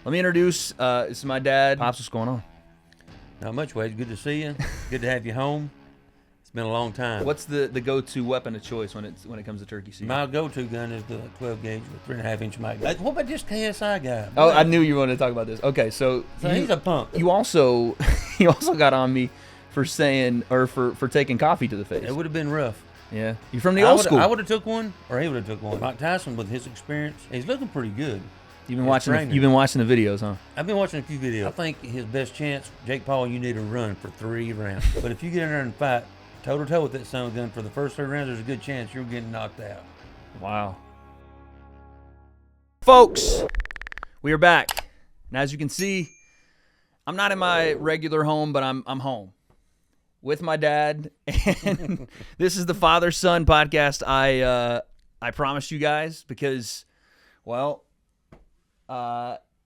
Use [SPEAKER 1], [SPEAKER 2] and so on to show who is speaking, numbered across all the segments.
[SPEAKER 1] Let me introduce, this is my dad. Pops, what's going on?
[SPEAKER 2] Not much, Wade. Good to see you. Good to have you home. It's been a long time.
[SPEAKER 1] What's the go-to weapon of choice when it comes to turkey season?
[SPEAKER 2] My go-to gun is the 12 gauge with 3.5 inch mag. What about this KSI guy?
[SPEAKER 1] Oh, I knew you wanted to talk about this. Okay, so
[SPEAKER 2] he's a punk.
[SPEAKER 1] You also got on me for saying, or for taking coffee to the face.
[SPEAKER 2] It would have been rough.
[SPEAKER 1] Yeah, you're from the old school.
[SPEAKER 2] I would have took one, or he would have took one. Mike Tyson, with his experience, he's looking pretty good.
[SPEAKER 1] You've been watching the videos, huh?
[SPEAKER 2] I've been watching a few videos. I think his best chance, Jake Paul, you need to run for 3 rounds. But if you get in there and fight toe to toe with that son of a gun for the first 3 rounds, there's a good chance you're getting knocked out.
[SPEAKER 1] Wow. Folks, we are back. And as you can see, I'm not in my regular home, but I'm home with my dad. And this is the father-son podcast I promised you guys because, well,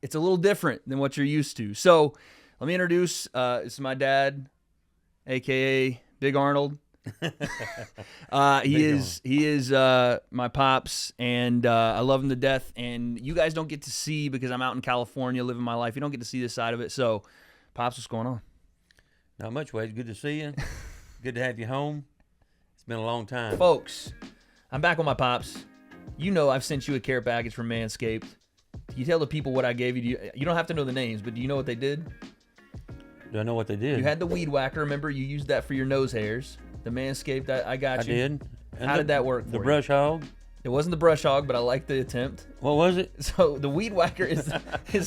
[SPEAKER 1] it's a little different than what you're used to. So let me introduce, this is my dad, a.k.a. Big Arnold. He is my pops, and I love him to death. And you guys don't get to see, because I'm out in California living my life, you don't get to see this side of it. So, Pops, what's going on?
[SPEAKER 2] Not much, Wade. Good to see you. Good to have you home. It's been a long time.
[SPEAKER 1] Folks, I'm back with my pops. You know I've sent you a care package from Manscaped. Can you tell the people what I gave you? You don't have to know the names, but do you know what they did?
[SPEAKER 2] Do I know what they did?
[SPEAKER 1] You had the weed whacker. Remember, you used that for your nose hairs. The Manscaped, I got you.
[SPEAKER 2] I did. And
[SPEAKER 1] How did that work for you?
[SPEAKER 2] The brush hog?
[SPEAKER 1] It wasn't the brush hog, but I liked the attempt.
[SPEAKER 2] What was it?
[SPEAKER 1] So the weed whacker is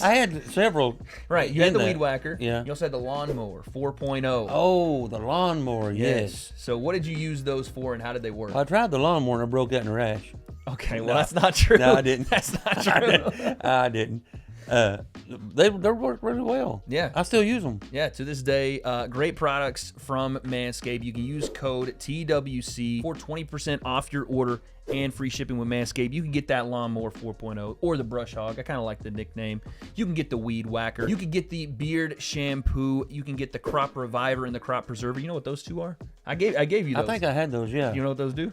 [SPEAKER 2] I had several.
[SPEAKER 1] Right, you had the weed whacker.
[SPEAKER 2] Yeah.
[SPEAKER 1] You also had the lawnmower 4.0.
[SPEAKER 2] Oh, the lawnmower, yes.
[SPEAKER 1] So what did you use those for, and how did they work?
[SPEAKER 2] Well, I tried the lawnmower and I broke out in a rash.
[SPEAKER 1] Okay, well, that's not true.
[SPEAKER 2] No, I didn't.
[SPEAKER 1] That's not true.
[SPEAKER 2] I didn't. They work really well.
[SPEAKER 1] Yeah.
[SPEAKER 2] I still use them.
[SPEAKER 1] Yeah, to this day, great products from Manscaped. You can use code TWC for 20% off your order and free shipping with Manscaped. You can get that lawnmower 4.0 or the brush hog. I kind of like the nickname. You can get the weed whacker. You can get the beard shampoo. You can get the crop reviver and the crop preserver. You know what those two are? I gave you those.
[SPEAKER 2] I think I had those, yeah.
[SPEAKER 1] You know what those do?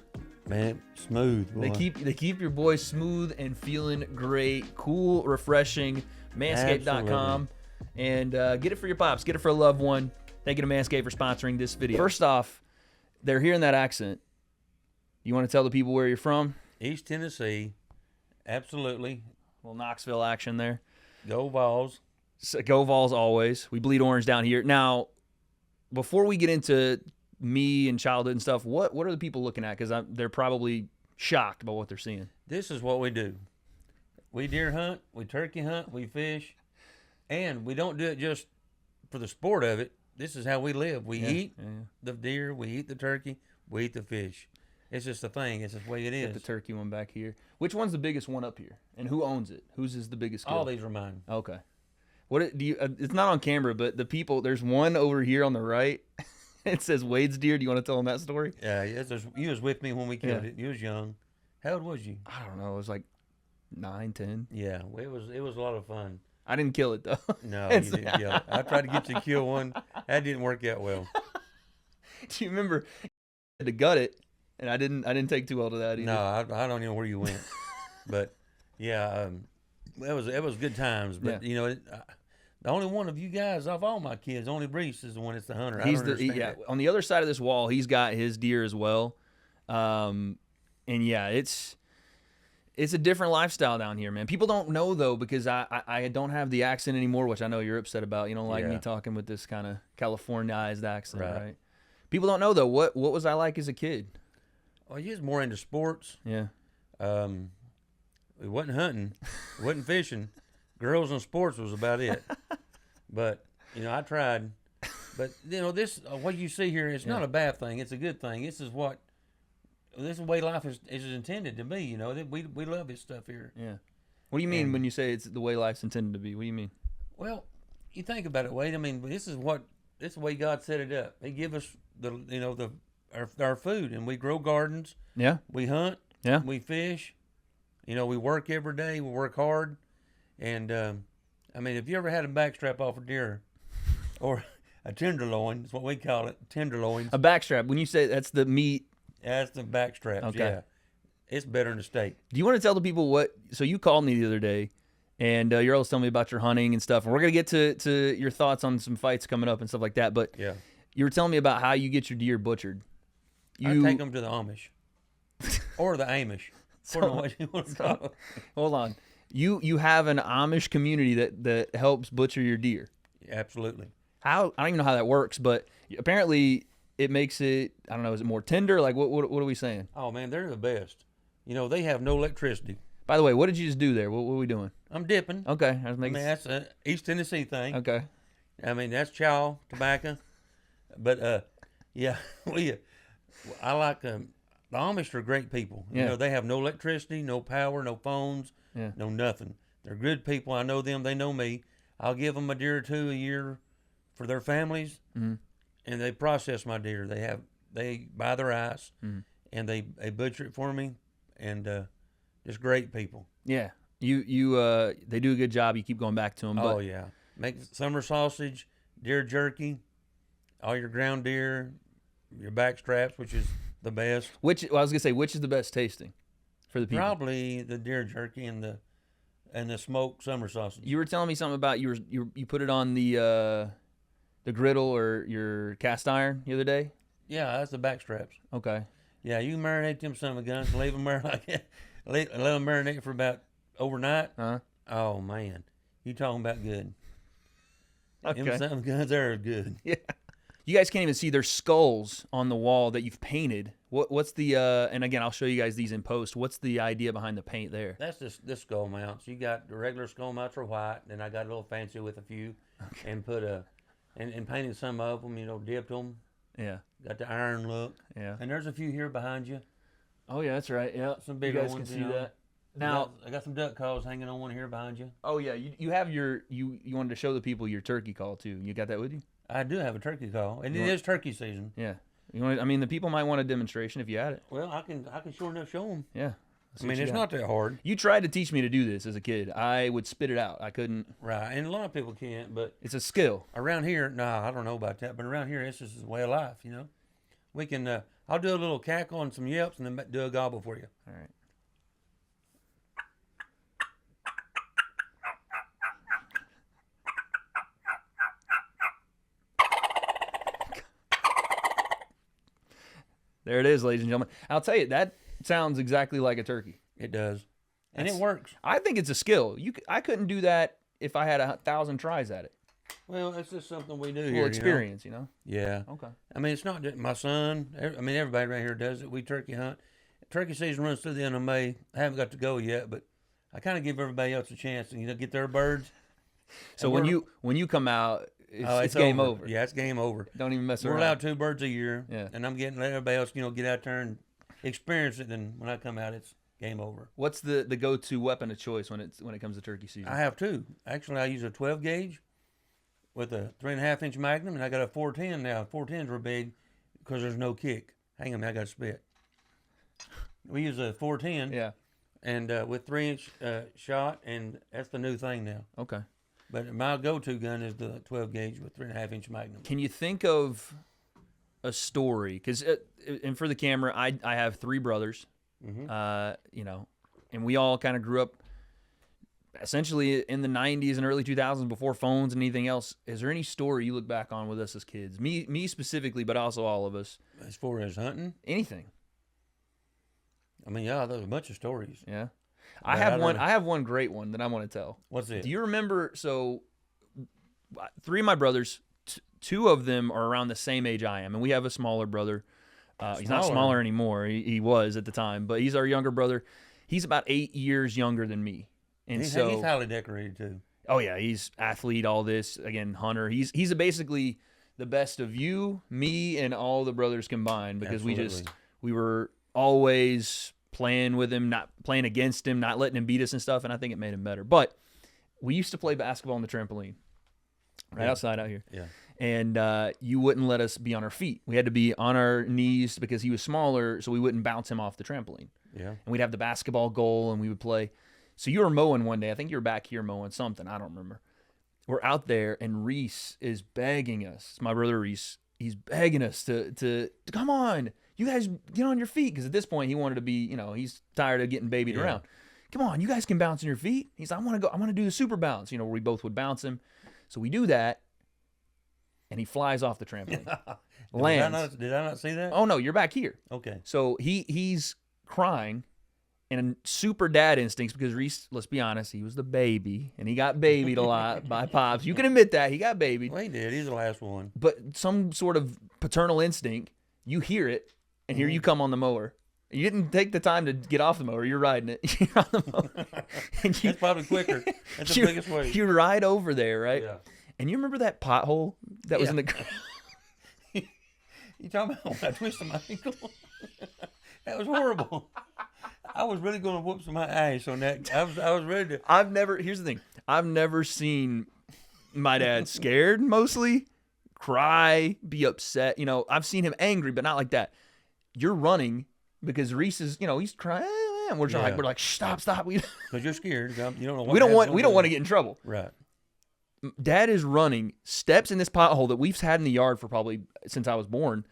[SPEAKER 2] Man, smooth, boy.
[SPEAKER 1] They keep your boy smooth and feeling great, cool, refreshing. Manscaped.com, and get it for your pops, get it for a loved one. Thank you to Manscaped for sponsoring this video. First off, they're hearing that accent. You want to tell the people where you're from?
[SPEAKER 2] East Tennessee, absolutely.
[SPEAKER 1] A little Knoxville action there.
[SPEAKER 2] Go Vols.
[SPEAKER 1] So, go Vols always. We bleed orange down here. Now, before we get into me and childhood and stuff, what are the people looking at? Because they're probably shocked by what they're seeing.
[SPEAKER 2] This is what we do. We deer hunt, we turkey hunt, we fish, and we don't do it just for the sport of it. This is how we live. We eat the deer, we eat the turkey, we eat the fish. It's just a thing. It's just the way it is.
[SPEAKER 1] Get the turkey one back here. Which one's the biggest one up here? And who owns it? Whose is the biggest kill?
[SPEAKER 2] All these are mine.
[SPEAKER 1] Okay. What do you? It's not on camera, but the people. There's one over here on the right. It says Wade's deer. Do you want to tell them that story?
[SPEAKER 2] Yeah, you was with me when we killed it. You was young. How old was you?
[SPEAKER 1] I don't know. It was like 9, 10.
[SPEAKER 2] Yeah, it was a lot of fun.
[SPEAKER 1] I didn't kill it though.
[SPEAKER 2] No, you didn't kill it. I tried to get you to kill one. That didn't work out well.
[SPEAKER 1] Do you remember? I had to gut it, and I didn't take too well to that either.
[SPEAKER 2] No, I don't even know where you went. But yeah, it was good times. But you know, the only one of you guys of all my kids, only Brees is the one that's the hunter.
[SPEAKER 1] On the other side of this wall, he's got his deer as well. And yeah, it's a different lifestyle down here, man. People don't know though, because I don't have the accent anymore, which I know you're upset about. You don't like me talking with this kind of Californiaized accent, right? People don't know though. What was I like as a kid?
[SPEAKER 2] Well, you was more into sports.
[SPEAKER 1] Yeah.
[SPEAKER 2] We wasn't hunting, we wasn't fishing. Girls and sports was about it. But, you know, I tried. But, you know, this, what you see here, it's not a bad thing. It's a good thing. This is the way life is intended to be, you know. We love this stuff here.
[SPEAKER 1] Yeah. What do you mean when you say it's the way life's intended to be? What do you mean?
[SPEAKER 2] Well, you think about it, Wade. I mean, this is the way God set it up. He give us our food, and we grow gardens.
[SPEAKER 1] Yeah.
[SPEAKER 2] We hunt.
[SPEAKER 1] Yeah.
[SPEAKER 2] We fish. You know, we work every day. We work hard. And, I mean, if you ever had a backstrap off a deer or a tenderloin, that's what we call it, tenderloins.
[SPEAKER 1] A backstrap. When you say that's the meat.
[SPEAKER 2] That's the backstraps,
[SPEAKER 1] okay.
[SPEAKER 2] Yeah. It's better than the steak.
[SPEAKER 1] Do you want to tell the people so you called me the other day And you're always telling me about your hunting and stuff. And we're going to get to your thoughts on some fights coming up and stuff like that. But
[SPEAKER 2] Yeah.
[SPEAKER 1] you were telling me about how you get your deer butchered.
[SPEAKER 2] I take them to the Amish or the Amish.
[SPEAKER 1] So-
[SPEAKER 2] What you want to call it.
[SPEAKER 1] Hold on. You have an Amish community that helps butcher your deer.
[SPEAKER 2] Absolutely.
[SPEAKER 1] How? I don't even know how that works, but apparently it makes it, I don't know, is it more tender? Like, what are we saying?
[SPEAKER 2] Oh, man, they're the best. You know, they have no electricity.
[SPEAKER 1] By the way, what did you just do there? What are we doing?
[SPEAKER 2] I'm dipping.
[SPEAKER 1] Okay. I was
[SPEAKER 2] I
[SPEAKER 1] making,
[SPEAKER 2] mean, that's an East Tennessee thing.
[SPEAKER 1] okay.
[SPEAKER 2] I mean, that's chow, tobacco. But, yeah, I like the Amish are great people.
[SPEAKER 1] Yeah.
[SPEAKER 2] You know, they have no electricity, no power, no phones,
[SPEAKER 1] Yeah.
[SPEAKER 2] no nothing. They're good people. I know them. They know me. I'll give them a deer or two a year for their families,
[SPEAKER 1] Mhm.
[SPEAKER 2] and they process my deer. They buy their ice,
[SPEAKER 1] Mhm.
[SPEAKER 2] and they butcher it for me, and just great people.
[SPEAKER 1] Yeah. They do a good job. You keep going back to them. But
[SPEAKER 2] Oh yeah, make summer sausage, deer jerky, all your ground deer, your back straps, which is the best.
[SPEAKER 1] I was gonna say, which is the best tasting for the people?
[SPEAKER 2] Probably the deer jerky and the smoked summer sausage.
[SPEAKER 1] You were telling me something about you put it on the griddle or your cast iron the other day.
[SPEAKER 2] Yeah, that's the back straps.
[SPEAKER 1] Okay.
[SPEAKER 2] Yeah, you can marinate them son of a guns, leave them there like that. Let them marinate for about overnight.
[SPEAKER 1] Huh?
[SPEAKER 2] Oh man, you talking about good?
[SPEAKER 1] Okay.
[SPEAKER 2] Them son of a guns there are good.
[SPEAKER 1] Yeah. You guys can't even see their skulls on the wall that you've painted. What's the and again, I'll show you guys these in post. What's the idea behind the paint there?
[SPEAKER 2] That's just the skull mounts. You got the regular skull mounts are white, then I got a little fancy with a few, and put and painted some of them. You know, dipped them.
[SPEAKER 1] Yeah.
[SPEAKER 2] Got the iron look,
[SPEAKER 1] Yeah.
[SPEAKER 2] and there's a few here behind you.
[SPEAKER 1] Oh yeah, that's right. Yeah.
[SPEAKER 2] Some big
[SPEAKER 1] you guys
[SPEAKER 2] ones.
[SPEAKER 1] can
[SPEAKER 2] you
[SPEAKER 1] see
[SPEAKER 2] know.
[SPEAKER 1] that. Now,
[SPEAKER 2] I got some duck calls hanging on one here behind you.
[SPEAKER 1] oh yeah, you have you wanted to show the people your turkey call too. You got that with you?
[SPEAKER 2] I do have a turkey call, and
[SPEAKER 1] You
[SPEAKER 2] it
[SPEAKER 1] want-
[SPEAKER 2] is turkey season.
[SPEAKER 1] Yeah. I mean, the people might want a demonstration if you had it.
[SPEAKER 2] Well, I can sure enough show them.
[SPEAKER 1] Yeah.
[SPEAKER 2] I mean, it's not that hard,
[SPEAKER 1] You tried to teach me to do this as a kid. I would spit it out. I couldn't.
[SPEAKER 2] right? And a lot of people can't, but
[SPEAKER 1] It's a skill.
[SPEAKER 2] around here, nah, I don't know about that, but around here, it's just a way of life, you know. We can, I'll do a little cackle and some yelps, and then do a gobble for you.
[SPEAKER 1] All right. There it is, ladies and gentlemen. I'll tell you, that sounds exactly like a turkey.
[SPEAKER 2] It does, and
[SPEAKER 1] That's-
[SPEAKER 2] it works.
[SPEAKER 1] I think it's a skill. I couldn't do that if I had 1,000 tries at it.
[SPEAKER 2] Well, it's just something we do
[SPEAKER 1] Well,
[SPEAKER 2] here.
[SPEAKER 1] experience, you know?
[SPEAKER 2] Yeah.
[SPEAKER 1] Okay.
[SPEAKER 2] I mean, it's not just my son. I mean, everybody right here does it. We turkey hunt. Turkey season runs through the end of May. I haven't got to go yet, but I kind of give everybody else a chance to get their birds.
[SPEAKER 1] So
[SPEAKER 2] And
[SPEAKER 1] when you come out,
[SPEAKER 2] Oh,
[SPEAKER 1] it's game over.
[SPEAKER 2] Yeah, it's game over.
[SPEAKER 1] Don't even mess
[SPEAKER 2] We're
[SPEAKER 1] around.
[SPEAKER 2] allowed 2 birds a year.
[SPEAKER 1] Yeah.
[SPEAKER 2] And I'm letting everybody else, get out there and experience it. And when I come out, it's game over.
[SPEAKER 1] What's the go-to weapon of choice when it comes to turkey season?
[SPEAKER 2] I have 2. Actually, I use a 12 gauge with a 3.5-inch Magnum, and I got a 410 now. 410s were big because there's no kick. Hang on, I got to spit. We use a 410,
[SPEAKER 1] Yeah.
[SPEAKER 2] and with 3-inch shot, and that's the new thing now.
[SPEAKER 1] Okay.
[SPEAKER 2] But my go-to gun is the 12 gauge with 3.5-inch Magnum.
[SPEAKER 1] Can you think of a story? Because and for the camera, I have 3 brothers.
[SPEAKER 2] Mhm.
[SPEAKER 1] And we all kind of grew up essentially in the 90s and early 2000s before phones and anything else. Is there any story you look back on with us as kids? Me specifically, but also all of us.
[SPEAKER 2] As far as hunting,
[SPEAKER 1] Anything.
[SPEAKER 2] I mean, yeah, there's a bunch of stories.
[SPEAKER 1] Yeah.
[SPEAKER 2] But
[SPEAKER 1] I have
[SPEAKER 2] I
[SPEAKER 1] one.
[SPEAKER 2] don't-
[SPEAKER 1] I have one great one that I want to tell.
[SPEAKER 2] What's it?
[SPEAKER 1] Do you remember? So, 3 of my brothers, 2 of them are around the same age I am, and we have a smaller brother. He's not
[SPEAKER 2] Smaller?
[SPEAKER 1] smaller anymore. He was at the time, but he's our younger brother. He's about 8 years younger than me, and
[SPEAKER 2] he's
[SPEAKER 1] so
[SPEAKER 2] highly decorated too.
[SPEAKER 1] oh yeah, he's athlete. All this again, hunter. He's basically the best of you, me, and all the brothers combined because
[SPEAKER 2] Absolutely.
[SPEAKER 1] we were always playing with him, not playing against him, not letting him beat us and stuff, and I think it made him better. But we used to play basketball on the trampoline right
[SPEAKER 2] Yeah.
[SPEAKER 1] outside out here.
[SPEAKER 2] Yeah.
[SPEAKER 1] And you wouldn't let us be on our feet. We had to be on our knees because he was smaller, so we wouldn't bounce him off the trampoline.
[SPEAKER 2] Yeah.
[SPEAKER 1] And we'd have the basketball goal, and we would play. So you were mowing one day. I think you were back here mowing something. I don't remember. We're out there, and Reese is begging us. It's my brother Reese. He's begging us to come on. You guys get on your feet. Because at this point, he wanted to be, he's tired of getting babied
[SPEAKER 2] Yeah.
[SPEAKER 1] around. come on, you guys can bounce on your feet. He's like, I want to do the super bounce, where we both would bounce him. So we do that, and he flies off the trampoline. Lands.
[SPEAKER 2] Did I not see that?
[SPEAKER 1] Oh, no, you're back here.
[SPEAKER 2] Okay.
[SPEAKER 1] So he's crying, and super dad instincts, because Reese, let's be honest, he was the baby, and he got babied a lot by Pops. You can admit that. He got babied.
[SPEAKER 2] Well, he did. He's the last one.
[SPEAKER 1] But some sort of paternal instinct, you hear it, and here you come on the mower. You didn't take the time to get off the mower. You're riding it. You're on the mower. And
[SPEAKER 2] That's probably quicker. That's the biggest way.
[SPEAKER 1] You ride over there, right?
[SPEAKER 2] Yeah.
[SPEAKER 1] And you remember that pothole that was in the...
[SPEAKER 2] You talking about when I twisted my ankle? That was horrible. I was really going to whoop some ass on that. I was ready to.
[SPEAKER 1] Here's the thing. I've never seen my dad scared, mostly, cry, be upset. I've seen him angry, but not like that. You're running because Reese is, he's crying. And we're like, shh, stop.
[SPEAKER 2] Because you're scared. You don't know what
[SPEAKER 1] we don't want to get in trouble.
[SPEAKER 2] Right.
[SPEAKER 1] Dad is running, steps in this pothole that we've had in the yard for probably since I was born.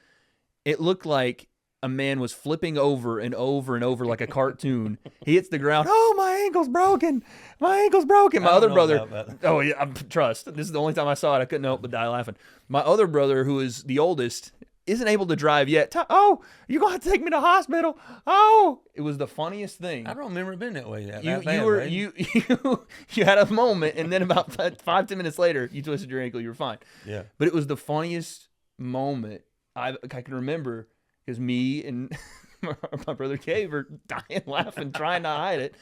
[SPEAKER 1] It looked like a man was flipping over and over and over like a cartoon. He hits the ground. Oh, my ankle's broken. My ankle's broken. My other brother. Oh, yeah, trust. This is the only time I saw it. I couldn't help but die laughing. My other brother, who is the oldest, isn't able to drive yet. Oh, you're going to have to take me to the hospital. Oh, it was the funniest thing.
[SPEAKER 2] I don't remember it being that way.
[SPEAKER 1] You had a moment, and then about 5-10 minutes later, you twisted your ankle. You were fine.
[SPEAKER 2] Yeah.
[SPEAKER 1] But it was the funniest moment I can remember, because me and my brother Cave are dying laughing, trying to hide it.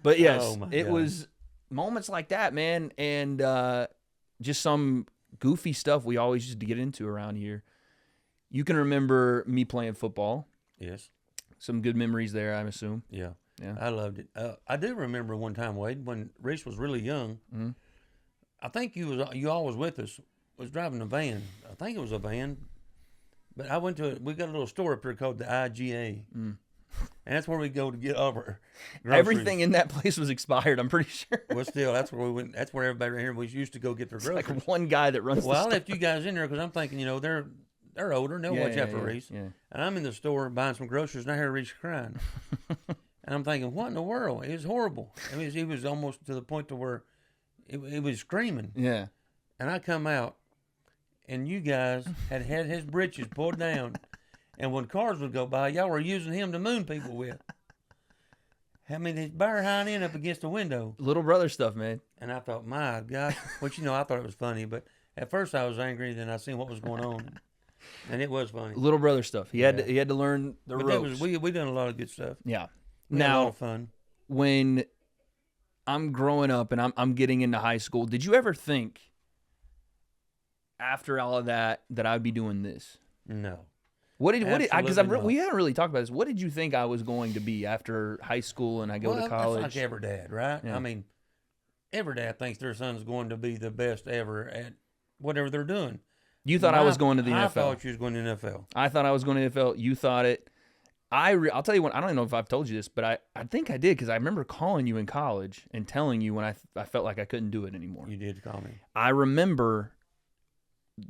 [SPEAKER 1] But yes, it was moments like that, man, and just some goofy stuff we always used to get into around here. You can remember me playing football.
[SPEAKER 2] Yes. Some
[SPEAKER 1] good memories there, I assume.
[SPEAKER 2] Yeah. I loved it. I do remember one time, Wade, when Reese was really young. Mm-hmm. I think you all was with us. Was driving a van. I think it was a van. But I went to we got a little store up here called the IGA. And that's where we go to get all of our groceries.
[SPEAKER 1] Everything in that place was expired, I'm pretty sure.
[SPEAKER 2] Well, still, that's where we went. That's where everybody around here we used to go get their groceries.
[SPEAKER 1] Like one guy that runs the store.
[SPEAKER 2] I left you guys in there because I'm thinking, they're older and they'll watch out for Reese. Yeah. And I'm in the store buying some groceries, and I hear Reese crying. And I'm thinking, what in the world? It was horrible. I mean, he was almost to the point to where it was screaming.
[SPEAKER 1] Yeah.
[SPEAKER 2] And I come out, and you guys had his britches pulled down. And when cars would go by, y'all were using him to moon people with. I mean, his bare hind end up against the window.
[SPEAKER 1] Little brother stuff, man.
[SPEAKER 2] And I thought, my God. Which, I thought it was funny. But at first I was angry, then I seen what was going on. And it was funny.
[SPEAKER 1] Little brother stuff. He had to learn the ropes.
[SPEAKER 2] We done a lot of good stuff.
[SPEAKER 1] Yeah.
[SPEAKER 2] We had a lot of fun.
[SPEAKER 1] When I'm growing up and I'm getting into high school, did you ever think after all of that I'd be doing this?
[SPEAKER 2] No.
[SPEAKER 1] Because we haven't really talked about this. What did you think I was going to be after high school and I go to college?
[SPEAKER 2] That's like every dad, right? Yeah. I mean, every dad thinks their son's going to be the best ever at whatever they're doing.
[SPEAKER 1] You thought I was going to the NFL.
[SPEAKER 2] I thought you was going to the NFL.
[SPEAKER 1] I thought I was going to the NFL. You thought it. I'll tell you what, I don't even know if I've told you this, but I think I did, because I remember calling you in college and telling you when I felt like I couldn't do it anymore.
[SPEAKER 2] You did call me.
[SPEAKER 1] I remember,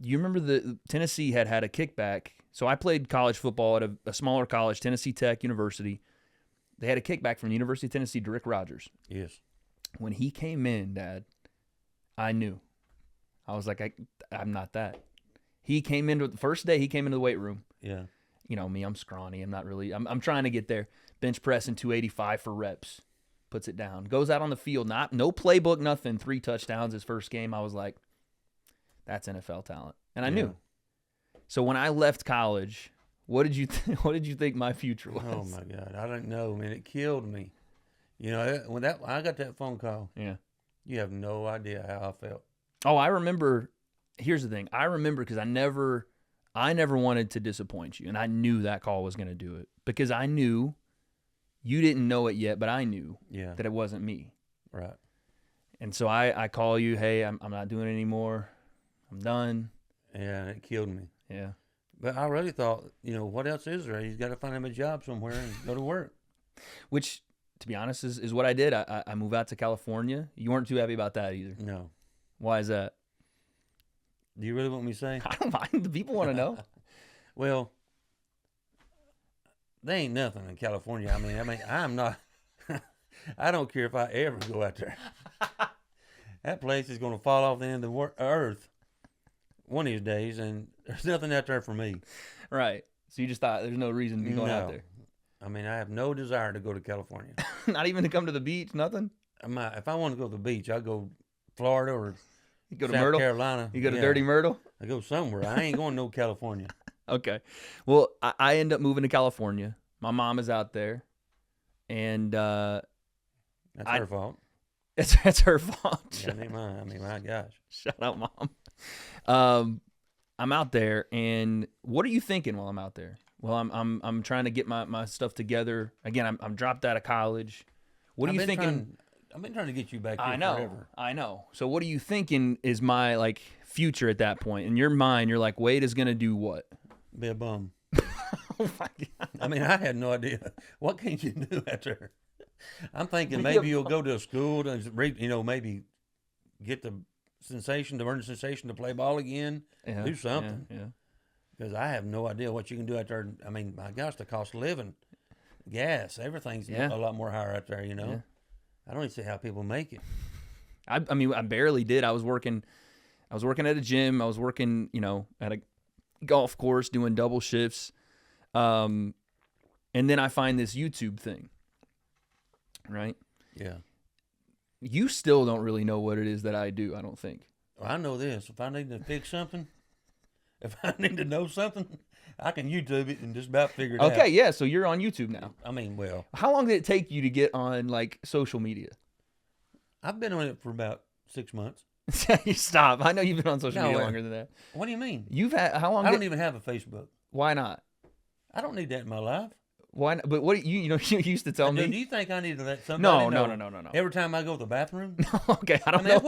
[SPEAKER 1] you remember the Tennessee had a kickback. So I played college football at a smaller college, Tennessee Tech University. They had a kickback from the University of Tennessee to Rick Rogers.
[SPEAKER 2] Yes.
[SPEAKER 1] When he came in, Dad, I knew. I was like, I'm not that. He came into the first day. He came into the weight room.
[SPEAKER 2] Yeah.
[SPEAKER 1] Me, I'm scrawny. I'm not really. I'm trying to get there. Bench pressing 285 for reps. Puts it down. Goes out on the field. No playbook. Nothing. 3 touchdowns his first game. I was like, that's NFL talent, and I knew. So when I left college, what did you think my future was?
[SPEAKER 2] Oh my God, I don't know, man. It killed me. When I got that phone call.
[SPEAKER 1] Yeah.
[SPEAKER 2] You have no idea how I felt.
[SPEAKER 1] Oh, I remember. Here's the thing. I remember because I never wanted to disappoint you, and I knew that call was going to do it, because I knew you didn't know it yet, but I knew that it wasn't me.
[SPEAKER 2] Right.
[SPEAKER 1] And so I call you, hey, I'm not doing it anymore. I'm done.
[SPEAKER 2] Yeah, and it killed me.
[SPEAKER 1] Yeah.
[SPEAKER 2] But I really thought, what else is there? He's got to find him a job somewhere and go to work.
[SPEAKER 1] Which, to be honest, is what I did. I moved out to California. You weren't too happy about that either.
[SPEAKER 2] No.
[SPEAKER 1] Why is that?
[SPEAKER 2] Do you really want me to say?
[SPEAKER 1] I don't mind. The people want to know.
[SPEAKER 2] Well, they ain't nothing in California. I mean, I'm not. I don't care if I ever go out there. That place is going to fall off the end of the earth one of these days, and there's nothing out there for me.
[SPEAKER 1] Right. So you just thought there's no reason to be going out there.
[SPEAKER 2] I mean, I have no desire to go to California.
[SPEAKER 1] Not even to come to the beach, nothing?
[SPEAKER 2] If I want to go to the beach, I go Florida or
[SPEAKER 1] You go to
[SPEAKER 2] South
[SPEAKER 1] Myrtle?
[SPEAKER 2] Carolina.
[SPEAKER 1] You go to Dirty Myrtle?
[SPEAKER 2] I go somewhere. I ain't going to no California.
[SPEAKER 1] Okay. Well, I end up moving to California. My mom is out there. And
[SPEAKER 2] That's her fault.
[SPEAKER 1] It's her fault.
[SPEAKER 2] Yeah, ain't mine. I mean, my gosh.
[SPEAKER 1] Shout out, Mom. I'm out there, and what are you thinking while I'm out there? Well, I'm trying to get my stuff together. Again, I'm dropped out of college. What are you thinking?
[SPEAKER 2] I've been trying to get you back here forever.
[SPEAKER 1] I know. So what are you thinking is my like future at that point? In your mind, you're like, Wade is gonna do what?
[SPEAKER 2] Be a bum.
[SPEAKER 1] Oh my God.
[SPEAKER 2] I mean, I had no idea. What can you do out there? I'm thinking maybe you'll go to a school and maybe get the sensation, to earn the sensation to play ball again.
[SPEAKER 1] Yeah,
[SPEAKER 2] do something.
[SPEAKER 1] Yeah.
[SPEAKER 2] Because I have no idea what you can do out there. I mean, my gosh, the cost of living, gas, everything's a lot more higher out there.
[SPEAKER 1] Yeah.
[SPEAKER 2] I don't even see how people make it.
[SPEAKER 1] I mean, I barely did. I was working at a gym. I was working, at a golf course doing double shifts. And then I find this YouTube thing, right?
[SPEAKER 2] Yeah.
[SPEAKER 1] You still don't really know what it is that I do, I don't think.
[SPEAKER 2] Well, I know this. If I need to fix something, if I need to know something, I can YouTube it and just about figure it out.
[SPEAKER 1] Okay, yeah, so you're on YouTube now.
[SPEAKER 2] I mean, well.
[SPEAKER 1] How long did it take you to get on, like, social media?
[SPEAKER 2] I've been on it for about 6 months.
[SPEAKER 1] You stop. I know you've been on social media longer than that.
[SPEAKER 2] What do you mean?
[SPEAKER 1] How long?
[SPEAKER 2] I don't even have a Facebook.
[SPEAKER 1] Why not?
[SPEAKER 2] I don't need that in my life.
[SPEAKER 1] Why not? But what you used to tell me.
[SPEAKER 2] Do you think I need to let somebody know?
[SPEAKER 1] No.
[SPEAKER 2] Every time I go to the bathroom?
[SPEAKER 1] Okay, I don't know.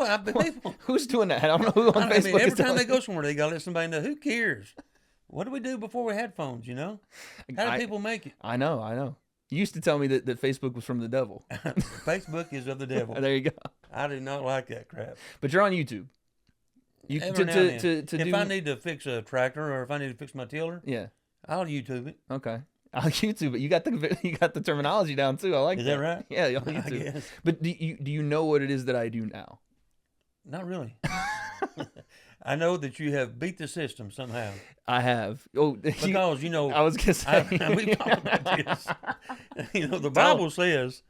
[SPEAKER 1] Who's doing that? I don't know who on Facebook
[SPEAKER 2] every time they go somewhere, they got to let somebody know. Who cares? What did we do before we had phones, How did people make it?
[SPEAKER 1] I know. You used to tell me that Facebook was from the devil.
[SPEAKER 2] Facebook is of the devil.
[SPEAKER 1] There you go.
[SPEAKER 2] I do not like that crap.
[SPEAKER 1] But you're on YouTube.
[SPEAKER 2] If I need to fix a tractor or if I need to fix my tiller, I'll YouTube it.
[SPEAKER 1] Okay. I'll YouTube it. You got the terminology down too. I like that.
[SPEAKER 2] Is that right?
[SPEAKER 1] Yeah, on YouTube. But do you know what it is that I do now?
[SPEAKER 2] Not really. I know that you have beat the system somehow.
[SPEAKER 1] I have. Oh,
[SPEAKER 2] because
[SPEAKER 1] I was gonna say
[SPEAKER 2] we've talked about this. The Bible says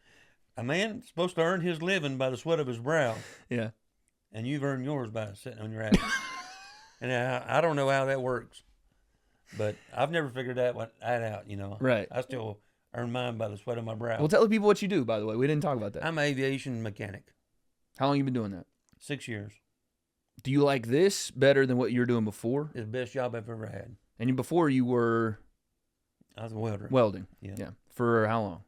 [SPEAKER 2] a man's supposed to earn his living by the sweat of his brow.
[SPEAKER 1] Yeah.
[SPEAKER 2] And you've earned yours by sitting on your ass. And I don't know how that works, but I've never figured that out.
[SPEAKER 1] Right.
[SPEAKER 2] I still earn mine by the sweat of my brow.
[SPEAKER 1] Well, tell the people what you do. By the way, we didn't talk about that.
[SPEAKER 2] I'm an aviation mechanic.
[SPEAKER 1] How long you been doing that?
[SPEAKER 2] 6 years.
[SPEAKER 1] Do you like this better than what you were doing before?
[SPEAKER 2] It's the best job I've ever had.
[SPEAKER 1] And before you were?
[SPEAKER 2] I was a welder.
[SPEAKER 1] Welding.
[SPEAKER 2] Yeah.
[SPEAKER 1] For how long?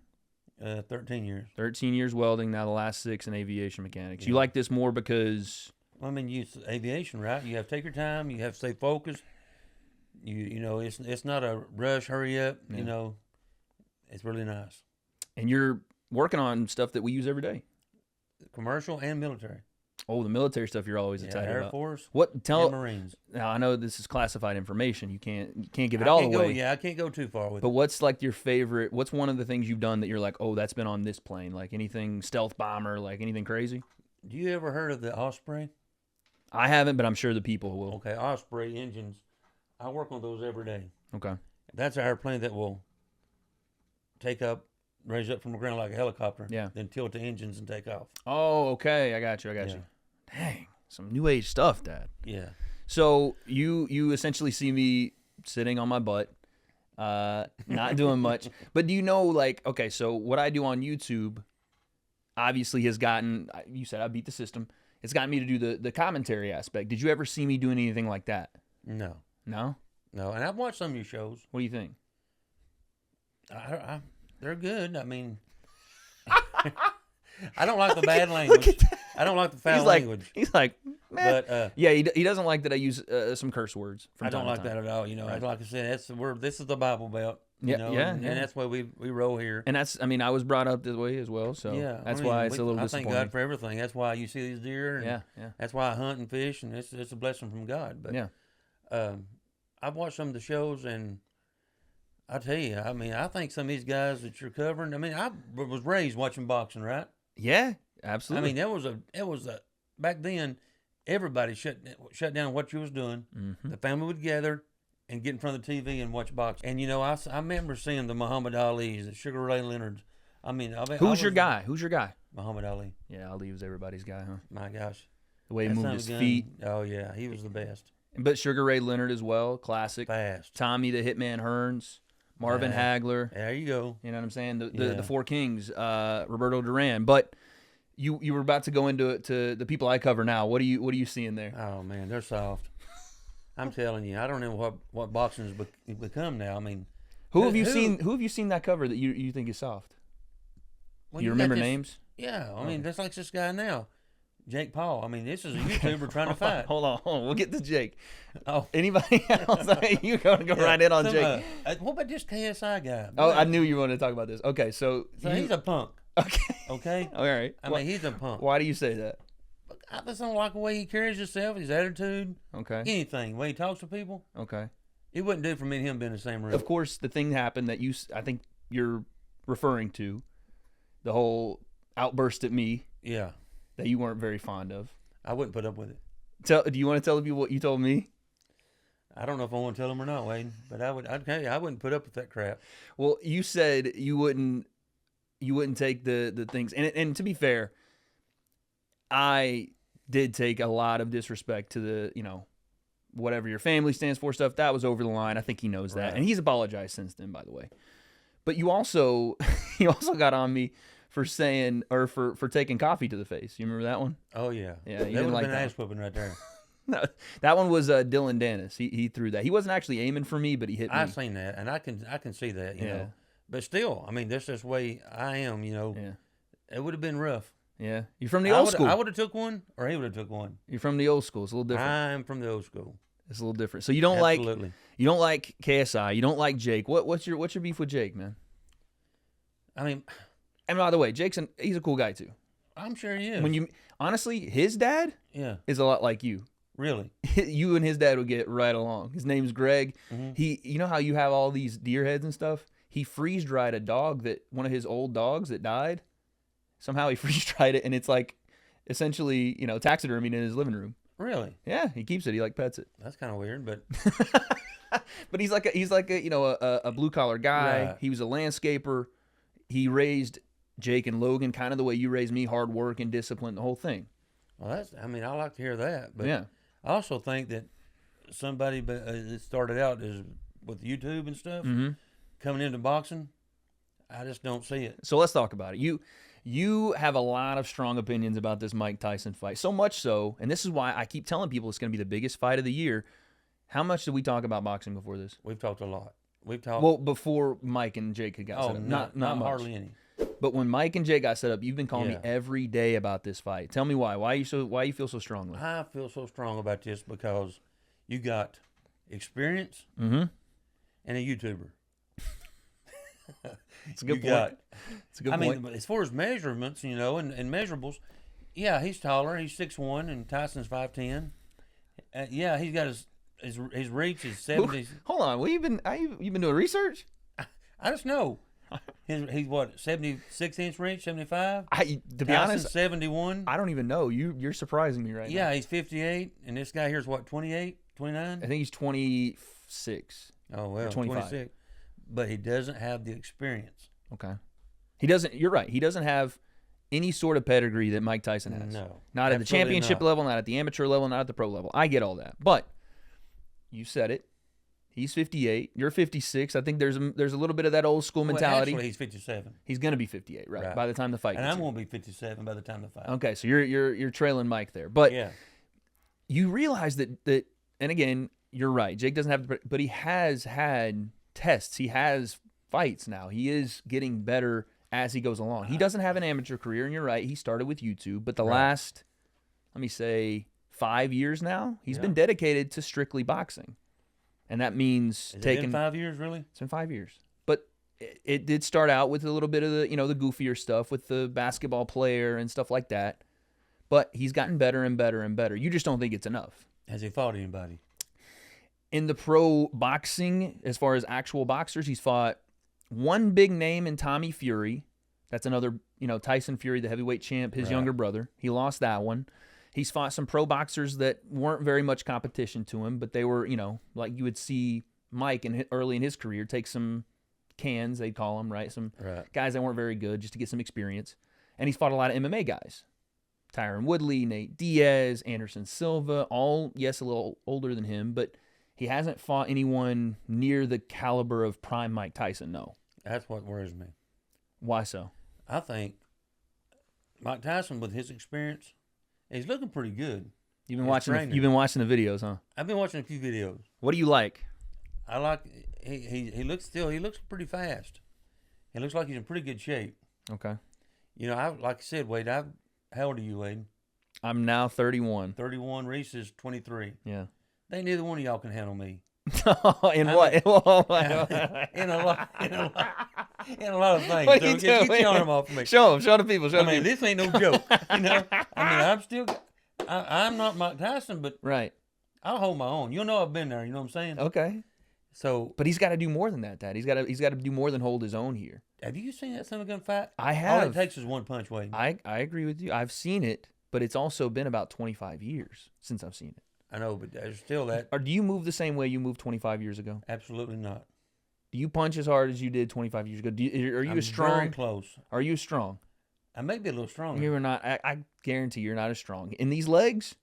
[SPEAKER 2] 13 years.
[SPEAKER 1] 13 years welding. Now the last 6 in aviation mechanics. You like this more because?
[SPEAKER 2] Well, I mean, it's aviation, right? You have to take your time. You have to stay focused. It's not a rush, hurry up.
[SPEAKER 1] Yeah.
[SPEAKER 2] It's really nice.
[SPEAKER 1] And you're working on stuff that we use every day.
[SPEAKER 2] Commercial and military.
[SPEAKER 1] Oh, the military stuff you're always excited about.
[SPEAKER 2] Air Force.
[SPEAKER 1] And
[SPEAKER 2] Marines.
[SPEAKER 1] Now I know this is classified information. You can't give it all away.
[SPEAKER 2] I can't go too far with it.
[SPEAKER 1] But what's like your favorite? What's one of the things you've done that you're like, oh, that's been on this plane? Like anything stealth bomber, like anything crazy?
[SPEAKER 2] Do you ever heard of the Osprey?
[SPEAKER 1] I haven't, but I'm sure the people will.
[SPEAKER 2] Okay, Osprey engines. I work on those every day.
[SPEAKER 1] Okay.
[SPEAKER 2] That's an airplane that will raise up from the ground like a helicopter.
[SPEAKER 1] Yeah.
[SPEAKER 2] Then tilt the engines and take off.
[SPEAKER 1] Oh, okay. I got you. Dang, some new age stuff, Dad.
[SPEAKER 2] Yeah.
[SPEAKER 1] So you essentially see me sitting on my butt, not doing much. But do you know, like, okay, so what I do on YouTube obviously has gotten, you said I beat the system. It's gotten me to do the commentary aspect. Did you ever see me doing anything like that?
[SPEAKER 2] No.
[SPEAKER 1] No?
[SPEAKER 2] No, and I've watched some of your shows.
[SPEAKER 1] What do you think?
[SPEAKER 2] They're good. I mean, I don't like the bad language. I don't like the foul language.
[SPEAKER 1] He's like, man.
[SPEAKER 2] But
[SPEAKER 1] yeah, he doesn't like that I use some curse words.
[SPEAKER 2] I don't like that at all.
[SPEAKER 1] Right.
[SPEAKER 2] Like I said, this is the Bible Belt.
[SPEAKER 1] And
[SPEAKER 2] that's why we roll here.
[SPEAKER 1] And I was brought up this way as well, so that's why it's a little disappointing.
[SPEAKER 2] I thank God for everything. That's why you see these deer. And
[SPEAKER 1] yeah.
[SPEAKER 2] That's why I hunt and fish, and it's a blessing from God. But I've watched some of the shows, and I tell you, I mean, I think some of these guys that you're covering. I mean, I was raised watching boxing, right?
[SPEAKER 1] Yeah,
[SPEAKER 2] I
[SPEAKER 1] absolutely.
[SPEAKER 2] mean, it was a back then. Everybody shut down what you was doing.
[SPEAKER 1] Mm-hmm.
[SPEAKER 2] The family would gather and get in front of the TV and watch boxing. And you know, I remember seeing the Muhammad Ali's, the Sugar Ray Leonards. I mean,
[SPEAKER 1] Who's your guy? Who's your guy?
[SPEAKER 2] Muhammad Ali.
[SPEAKER 1] Yeah, Ali was everybody's guy, huh?
[SPEAKER 2] My gosh,
[SPEAKER 1] The way he
[SPEAKER 2] that
[SPEAKER 1] moved
[SPEAKER 2] son
[SPEAKER 1] his
[SPEAKER 2] of a gun.
[SPEAKER 1] feet.
[SPEAKER 2] Oh yeah, he was the best.
[SPEAKER 1] But Sugar Ray Leonard as well, classic.
[SPEAKER 2] Fast.
[SPEAKER 1] Tommy the Hitman Hearns, Marvin Hagler.
[SPEAKER 2] There you go.
[SPEAKER 1] You know what I'm saying? The
[SPEAKER 2] Yeah.
[SPEAKER 1] Four Kings, Roberto Duran. But you were about to go into the people I cover now. What are you seeing there?
[SPEAKER 2] Oh man, they're soft. I'm telling you, I don't know what boxing has become now. I mean,
[SPEAKER 1] Who have you seen that cover that you think is soft?
[SPEAKER 2] well,
[SPEAKER 1] You
[SPEAKER 2] got
[SPEAKER 1] remember
[SPEAKER 2] this-
[SPEAKER 1] names?
[SPEAKER 2] Yeah, I mean, that's like this guy now, Jake Paul. I mean, this is a YouTuber trying to fight.
[SPEAKER 1] Hold on. We'll get to Jake.
[SPEAKER 2] Oh,
[SPEAKER 1] Anybody else? You're going to go
[SPEAKER 2] yeah,
[SPEAKER 1] right in on
[SPEAKER 2] some,
[SPEAKER 1] Jake.
[SPEAKER 2] What about this KSI guy?
[SPEAKER 1] Oh, I knew you wanted to talk about this. Okay, so
[SPEAKER 2] He's a punk.
[SPEAKER 1] okay.
[SPEAKER 2] Okay,
[SPEAKER 1] All right.
[SPEAKER 2] I mean, he's a punk.
[SPEAKER 1] Why do you say that?
[SPEAKER 2] I just don't like the way he carries himself, his attitude,
[SPEAKER 1] Okay.
[SPEAKER 2] anything. The way he talks to people,
[SPEAKER 1] Okay.
[SPEAKER 2] it wouldn't do for me and him being in the same room.
[SPEAKER 1] Of course, the thing happened that I think you're referring to, the whole outburst at me
[SPEAKER 2] Yeah,
[SPEAKER 1] that you weren't very fond of.
[SPEAKER 2] I wouldn't put up with it.
[SPEAKER 1] Do you want to tell the people what you told me?
[SPEAKER 2] I don't know if I want to tell him or not, Wade, but I'd tell you, I wouldn't put up with that crap.
[SPEAKER 1] Well, you said you wouldn't take the things, and to be fair, I did take a lot of disrespect to the whatever your family stands for stuff. That was over the line. I think he knows that,
[SPEAKER 2] Right.
[SPEAKER 1] and he's apologized since then, by the way. But you also got on me for saying or for taking coffee to the face. You remember that one?
[SPEAKER 2] Oh yeah,
[SPEAKER 1] Yeah, you
[SPEAKER 2] that
[SPEAKER 1] didn't
[SPEAKER 2] would have
[SPEAKER 1] like
[SPEAKER 2] been
[SPEAKER 1] that
[SPEAKER 2] ass whooping right there.
[SPEAKER 1] No, that one was Dylan Dennis. He threw that. He wasn't actually aiming for me, but he hit me.
[SPEAKER 2] I've seen that, and I can see that, you
[SPEAKER 1] Yeah.
[SPEAKER 2] know. But still, I mean, that's just the way I am, you know.
[SPEAKER 1] Yeah,
[SPEAKER 2] It would have been rough.
[SPEAKER 1] yeah. You're from the old school.
[SPEAKER 2] I would have took one, or he would have took one.
[SPEAKER 1] You're from the old school. It's a little different.
[SPEAKER 2] I'm from the old school.
[SPEAKER 1] It's a little different. So you don't
[SPEAKER 2] Absolutely.
[SPEAKER 1] like KSI. You don't like Jake. What's your beef with Jake, man?
[SPEAKER 2] I mean,
[SPEAKER 1] And by the way, he's a cool guy too.
[SPEAKER 2] I'm sure he is.
[SPEAKER 1] When you honestly, his dad
[SPEAKER 2] yeah,
[SPEAKER 1] is a lot like you.
[SPEAKER 2] really.
[SPEAKER 1] You and his dad would get right along. His name's Greg.
[SPEAKER 2] Mhm.
[SPEAKER 1] You know how you have all these deer heads and stuff? He freeze dried one of his old dogs that died. Somehow he freeze dried it, and it's like essentially, taxidermied in his living room.
[SPEAKER 2] Really?
[SPEAKER 1] Yeah, he keeps it. He pets it.
[SPEAKER 2] That's kind of weird, but
[SPEAKER 1] But he's like a blue collar guy.
[SPEAKER 2] Right.
[SPEAKER 1] He was a landscaper. He raised Jake and Logan kind of the way you raised me, hard work and discipline, the whole thing.
[SPEAKER 2] well, I like to hear that. But
[SPEAKER 1] Yeah.
[SPEAKER 2] I also think that somebody that started out is with YouTube and stuff,
[SPEAKER 1] Mm-hmm.
[SPEAKER 2] coming into boxing, I just don't see it.
[SPEAKER 1] So let's talk about it. You have a lot of strong opinions about this Mike Tyson fight. So much so, and this is why I keep telling people it's going to be the biggest fight of the year. How much did we talk about boxing before this?
[SPEAKER 2] We've talked a lot. We've talked.
[SPEAKER 1] Well, before Mike and Jake had got set up.
[SPEAKER 2] not
[SPEAKER 1] much.
[SPEAKER 2] hardly any.
[SPEAKER 1] But when Mike and Jake got set up, you've been calling me
[SPEAKER 2] Yeah.
[SPEAKER 1] every day about this fight. Tell me why. Why you feel so strongly?
[SPEAKER 2] I feel so strong about this because you got experience
[SPEAKER 1] Mm-hmm.
[SPEAKER 2] and a YouTuber.
[SPEAKER 1] It's a good
[SPEAKER 2] You
[SPEAKER 1] point.
[SPEAKER 2] got-
[SPEAKER 1] It's a good
[SPEAKER 2] I
[SPEAKER 1] point.
[SPEAKER 2] mean, as far as measurements, and measurables, yeah, he's taller. He's 6'1", and Tyson's 5'10". Yeah, he's got his reach is 70.
[SPEAKER 1] Hold on. You've been doing research?
[SPEAKER 2] I just know. He's what, 76-inch reach, 75?
[SPEAKER 1] To be
[SPEAKER 2] Tyson's
[SPEAKER 1] honest,
[SPEAKER 2] 71.
[SPEAKER 1] I don't even know. You're surprising me right now.
[SPEAKER 2] Yeah, he's 58, and this guy here's what, 28, 29?
[SPEAKER 1] I think he's 26.
[SPEAKER 2] Oh, well,
[SPEAKER 1] 25.
[SPEAKER 2] 26. But he doesn't have the experience.
[SPEAKER 1] Okay. He doesn't. You're right. He doesn't have any sort of pedigree that Mike Tyson has.
[SPEAKER 2] No.
[SPEAKER 1] Not at the
[SPEAKER 2] absolutely
[SPEAKER 1] championship
[SPEAKER 2] not.
[SPEAKER 1] level, not at the amateur level, not at the pro level. I get all that. But you said it. He's 58. You're 56. I think there's a little bit of that old school mentality.
[SPEAKER 2] Well, actually, he's 57.
[SPEAKER 1] He's going to be 58, right? By the time the fight
[SPEAKER 2] And
[SPEAKER 1] gets
[SPEAKER 2] I'm
[SPEAKER 1] here.
[SPEAKER 2] going to be 57 by the time the fight.
[SPEAKER 1] Okay, so you're trailing Mike there. But
[SPEAKER 2] Yeah.
[SPEAKER 1] you realize that and again, you're right. Jake doesn't have but he has had tests. He has fights now. He is getting better as he goes along. He doesn't have an amateur career, and you're right. He started with YouTube, but the last, let me say, 5 years now, he's been dedicated to strictly boxing. And that means
[SPEAKER 2] Has
[SPEAKER 1] taking
[SPEAKER 2] it been 5 years, really?
[SPEAKER 1] It's been 5 years. But it did start out with a little bit of the, the goofier stuff with the basketball player and stuff like that. But he's gotten better and better and better. You just don't think it's enough.
[SPEAKER 2] Has he fought anybody?
[SPEAKER 1] In the pro boxing, as far as actual boxers, he's fought one big name in Tommy Fury. That's another, Tyson Fury, the heavyweight champ, his younger brother. He lost that one. He's fought some pro boxers that weren't very much competition to him, but they were, like you would see Mike early in his career take some cans, they'd call them, right? Some guys that weren't very good just to get some experience. And he's fought a lot of MMA guys. Tyron Woodley, Nate Diaz, Anderson Silva, all, yes, a little older than him, but he hasn't fought anyone near the caliber of prime Mike Tyson, no.
[SPEAKER 2] That's what worries me.
[SPEAKER 1] Why so?
[SPEAKER 2] I think Mike Tyson, with his experience, he's looking pretty good.
[SPEAKER 1] You've been watching the videos, huh?
[SPEAKER 2] I've been watching a few videos.
[SPEAKER 1] What do you like?
[SPEAKER 2] I like he looks pretty fast. He looks like he's in pretty good shape.
[SPEAKER 1] Okay.
[SPEAKER 2] Like I said, Wade, how old are you, Wade?
[SPEAKER 1] I'm now 31.
[SPEAKER 2] 31. Reese is 23.
[SPEAKER 1] Yeah.
[SPEAKER 2] They neither one of y'all can handle me.
[SPEAKER 1] In what?
[SPEAKER 2] In a lot of things.
[SPEAKER 1] What
[SPEAKER 2] So
[SPEAKER 1] you
[SPEAKER 2] get
[SPEAKER 1] doing?
[SPEAKER 2] your arm off me.
[SPEAKER 1] Show the people.
[SPEAKER 2] This ain't no joke. I'm not Mike Tyson, but
[SPEAKER 1] Right.
[SPEAKER 2] I'll hold my own. I've been there. You know what I'm saying?
[SPEAKER 1] Okay.
[SPEAKER 2] So,
[SPEAKER 1] But he's got to do more than that, Dad. He's got to do more than hold his own here.
[SPEAKER 2] have you seen that son of a gun fight?
[SPEAKER 1] I have.
[SPEAKER 2] All it takes is one punch, Wade.
[SPEAKER 1] I agree with you. I've seen it, but it's also been about 25 years since I've seen it.
[SPEAKER 2] I know, but there's still that.
[SPEAKER 1] Or do you move the same way you moved 25 years ago?
[SPEAKER 2] Absolutely not.
[SPEAKER 1] Do you punch as hard as you did 25 years ago? Are you as strong?
[SPEAKER 2] Very close.
[SPEAKER 1] Are you as strong?
[SPEAKER 2] I may be a little stronger.
[SPEAKER 1] You're not. I guarantee you're not as strong in these legs.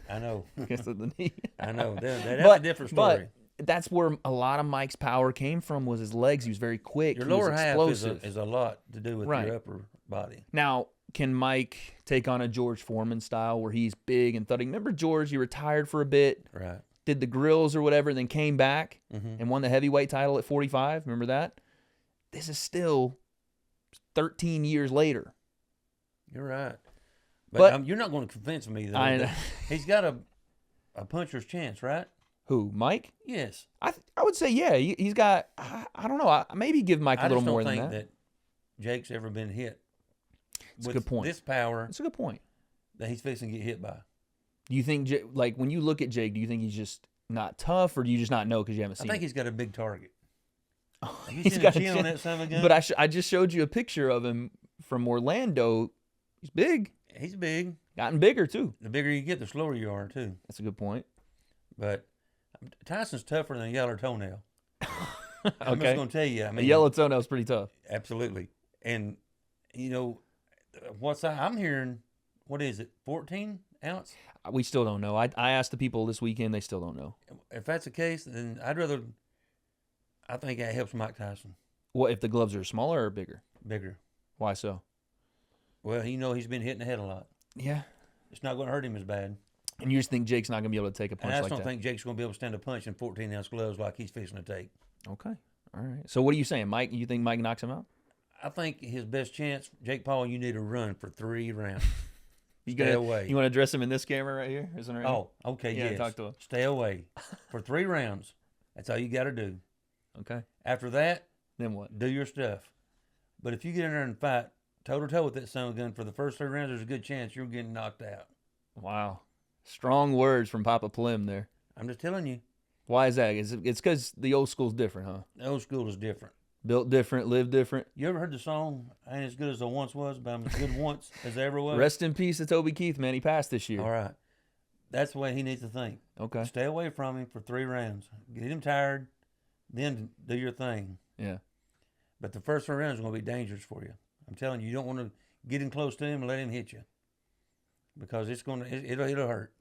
[SPEAKER 2] I know.
[SPEAKER 1] Because of the knee.
[SPEAKER 2] I know. That's a different story.
[SPEAKER 1] But that's where a lot of Mike's power came from, was his legs. He was very quick.
[SPEAKER 2] Your
[SPEAKER 1] he was
[SPEAKER 2] lower half
[SPEAKER 1] explosive.
[SPEAKER 2] is a lot to do with your upper body.
[SPEAKER 1] Now, can Mike take on a George Foreman style where he's big and thudding? Remember George? He retired for a bit,
[SPEAKER 2] Right.
[SPEAKER 1] did the grills or whatever, and then came back and won the heavyweight title at 45. Remember that? This is still 13 years later.
[SPEAKER 2] You're right. But you're not going to convince me that he's got a puncher's chance, right?
[SPEAKER 1] Who, Mike?
[SPEAKER 2] Yes.
[SPEAKER 1] I would say, yeah. He's got, I don't know, maybe give Mike a little more than that.
[SPEAKER 2] I just don't think that Jake's ever been hit.
[SPEAKER 1] That's a good point.
[SPEAKER 2] This power.
[SPEAKER 1] That's a good point.
[SPEAKER 2] That he's fixing to get hit by.
[SPEAKER 1] Do you think, like, when you look at Jake, do you think he's just not tough, or do you just not know because you haven't seen
[SPEAKER 2] I think
[SPEAKER 1] it?
[SPEAKER 2] he's got a big target. Have you
[SPEAKER 1] He's
[SPEAKER 2] seen
[SPEAKER 1] got
[SPEAKER 2] the
[SPEAKER 1] a
[SPEAKER 2] chin on that son of a gun?
[SPEAKER 1] But I just showed you a picture of him from Orlando. He's big.
[SPEAKER 2] He's big.
[SPEAKER 1] Gotten bigger, too.
[SPEAKER 2] The bigger you get, the slower you are, too.
[SPEAKER 1] That's a good point.
[SPEAKER 2] But Tyson's tougher than a yellow toenail. I'm
[SPEAKER 1] Okay.
[SPEAKER 2] just going to tell you.
[SPEAKER 1] A yellow toenail's pretty tough.
[SPEAKER 2] Absolutely. And, I'm hearing, what is it, 14 ounce?
[SPEAKER 1] We still don't know. I asked the people this weekend. They still don't know.
[SPEAKER 2] If that's the case, then I think that helps Mike Tyson.
[SPEAKER 1] What, if the gloves are smaller or bigger?
[SPEAKER 2] Bigger.
[SPEAKER 1] Why so?
[SPEAKER 2] Well, he's been hitting the head a lot.
[SPEAKER 1] Yeah.
[SPEAKER 2] It's not going to hurt him as bad.
[SPEAKER 1] And you just think Jake's not going to be able to take a punch
[SPEAKER 2] And I
[SPEAKER 1] like
[SPEAKER 2] just
[SPEAKER 1] that?
[SPEAKER 2] don't think Jake's going to be able to stand a punch in 14-ounce gloves like he's fixing to take.
[SPEAKER 1] Okay. All right. So what are you saying, Mike? You think Mike knocks him out?
[SPEAKER 2] I think his best chance, Jake Paul, you need to run for 3 rounds.
[SPEAKER 1] Stay
[SPEAKER 2] away.
[SPEAKER 1] You want to address him in this camera right here? Isn't it right
[SPEAKER 2] Oh, okay,
[SPEAKER 1] Yeah,
[SPEAKER 2] yes.
[SPEAKER 1] talk to him.
[SPEAKER 2] Stay away for 3 rounds. That's all you got to do.
[SPEAKER 1] here? Okay.
[SPEAKER 2] After that,
[SPEAKER 1] Then what?
[SPEAKER 2] do your stuff. But if you get in there and fight toe-to-toe with that son of a gun for the first 3 rounds, there's a good chance you're getting knocked out.
[SPEAKER 1] Wow. Strong words from Papa Plim there.
[SPEAKER 2] I'm just telling you.
[SPEAKER 1] Why is that? It's because the old school's different, huh?
[SPEAKER 2] The old school is different.
[SPEAKER 1] Built different, lived different.
[SPEAKER 2] You ever heard the song, I ain't as good as I once was, but I'm as good once as I ever was?
[SPEAKER 1] Rest in peace to Toby Keith, man. He passed this year.
[SPEAKER 2] All right. That's the way he needs to think.
[SPEAKER 1] Okay.
[SPEAKER 2] Stay away from him for 3 rounds. Get him tired, then do your thing.
[SPEAKER 1] Yeah.
[SPEAKER 2] But the first 3 rounds are going to be dangerous for you. I'm telling you, you don't want to get in close to him and let him hit you. Because it'll hurt.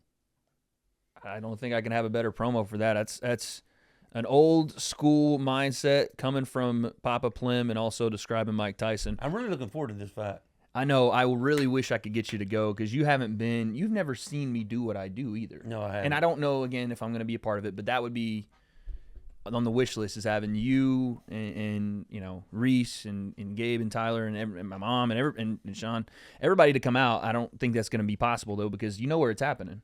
[SPEAKER 1] I don't think I can have a better promo for that. That's an old school mindset coming from Papa Plim and also describing Mike Tyson.
[SPEAKER 2] I'm really looking forward to this fight.
[SPEAKER 1] I know. I really wish I could get you to go because you've never seen me do what I do either.
[SPEAKER 2] No, I haven't.
[SPEAKER 1] And I don't know, again, if I'm going to be a part of it, but that would be on the wish list, is having you and Reese and Gabe and Tyler and my mom and Sean, everybody to come out. I don't think that's going to be possible, though, because you know where it's happening.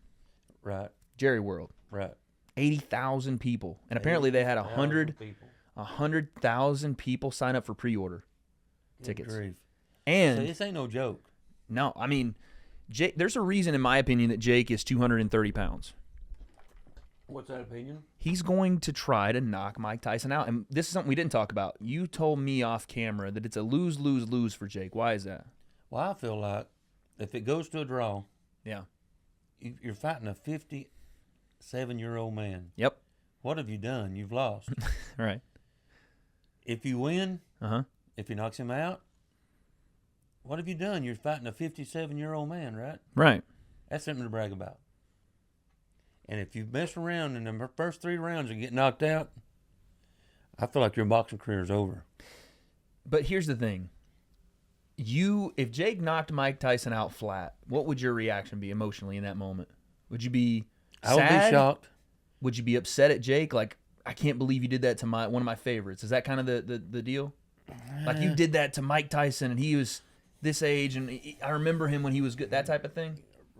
[SPEAKER 2] Right.
[SPEAKER 1] Jerry World.
[SPEAKER 2] Right.
[SPEAKER 1] 80,000 people. And apparently they had
[SPEAKER 2] 100,000
[SPEAKER 1] 100,000 people sign up for pre-order tickets.
[SPEAKER 2] Grief.
[SPEAKER 1] And
[SPEAKER 2] So this ain't no joke.
[SPEAKER 1] no, I mean, there's a reason, in my opinion, that Jake is 230 pounds.
[SPEAKER 2] What's that opinion?
[SPEAKER 1] He's going to try to knock Mike Tyson out. And this is something we didn't talk about. You told me off camera that it's a lose-lose-lose for Jake. Why is that?
[SPEAKER 2] Well, I feel like if it goes to a draw,
[SPEAKER 1] Yeah.
[SPEAKER 2] you're fighting a 57-year-old man.
[SPEAKER 1] Yep.
[SPEAKER 2] What have you done? You've lost.
[SPEAKER 1] All right.
[SPEAKER 2] If you win,
[SPEAKER 1] Uh-huh.
[SPEAKER 2] if he knocks him out, what have you done? You're fighting a 57-year-old man, right?
[SPEAKER 1] Right.
[SPEAKER 2] That's something to brag about. And if you mess around in the first 3 rounds and get knocked out, I feel like your boxing career is over.
[SPEAKER 1] But here's the thing. If Jake knocked Mike Tyson out flat, what would your reaction be emotionally in that moment? Would you be sad?
[SPEAKER 2] I would be shocked.
[SPEAKER 1] Would you be upset at Jake? Like, I can't believe you did that to one of my favorites. Is that kind of the deal? Like, you did that to Mike Tyson, and he was this age, and I remember him when he was good, that type of thing?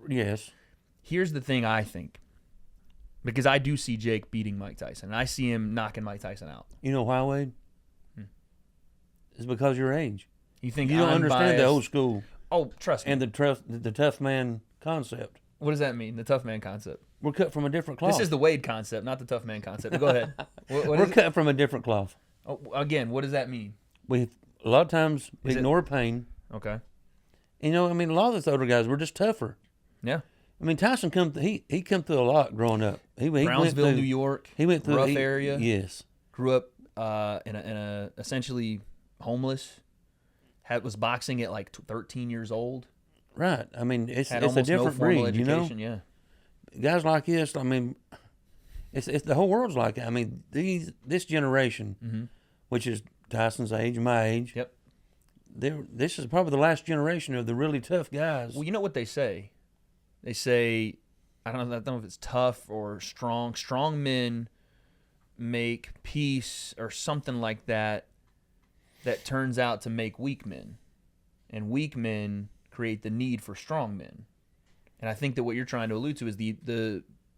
[SPEAKER 2] Yes.
[SPEAKER 1] Here's the thing I think. Because I do see Jake beating Mike Tyson, and I see him knocking Mike Tyson out.
[SPEAKER 2] You know why, Wade? It's because of your age.
[SPEAKER 1] You think
[SPEAKER 2] You don't
[SPEAKER 1] I'm
[SPEAKER 2] understand
[SPEAKER 1] biased?
[SPEAKER 2] the old school
[SPEAKER 1] Oh, trust me.
[SPEAKER 2] and the tough man concept.
[SPEAKER 1] What does that mean, the tough man concept?
[SPEAKER 2] We're cut from a different cloth.
[SPEAKER 1] This is the W.A.D.E concept, not the tough man concept. Go ahead. What
[SPEAKER 2] We're
[SPEAKER 1] is it?
[SPEAKER 2] cut from a different cloth.
[SPEAKER 1] Oh, again, what does that mean?
[SPEAKER 2] We a lot of times we
[SPEAKER 1] Is it-
[SPEAKER 2] ignore pain.
[SPEAKER 1] Okay.
[SPEAKER 2] You know, I mean, a lot of those older guys were just tougher.
[SPEAKER 1] Yeah.
[SPEAKER 2] I mean, Tyson he come through a lot growing up. He went
[SPEAKER 1] Brownsville,
[SPEAKER 2] through,
[SPEAKER 1] New York.
[SPEAKER 2] He went through
[SPEAKER 1] rough area.
[SPEAKER 2] Yes.
[SPEAKER 1] Grew up in a essentially homeless. Was boxing at like 13 years old.
[SPEAKER 2] Right. I mean, it's
[SPEAKER 1] Had
[SPEAKER 2] a
[SPEAKER 1] almost no
[SPEAKER 2] different
[SPEAKER 1] formal
[SPEAKER 2] breed, you know.
[SPEAKER 1] education. Yeah.
[SPEAKER 2] Guys like this, I mean, it's the whole world's like it. I mean, this generation, which is Tyson's age, my age.
[SPEAKER 1] Yep.
[SPEAKER 2] This is probably the last generation of the really tough guys.
[SPEAKER 1] Well, you know what they say? They say, I don't know if it's tough or strong. Strong men make peace or something like that turns out to make weak men. And weak men create the need for strong men. And I think that what you're trying to allude to is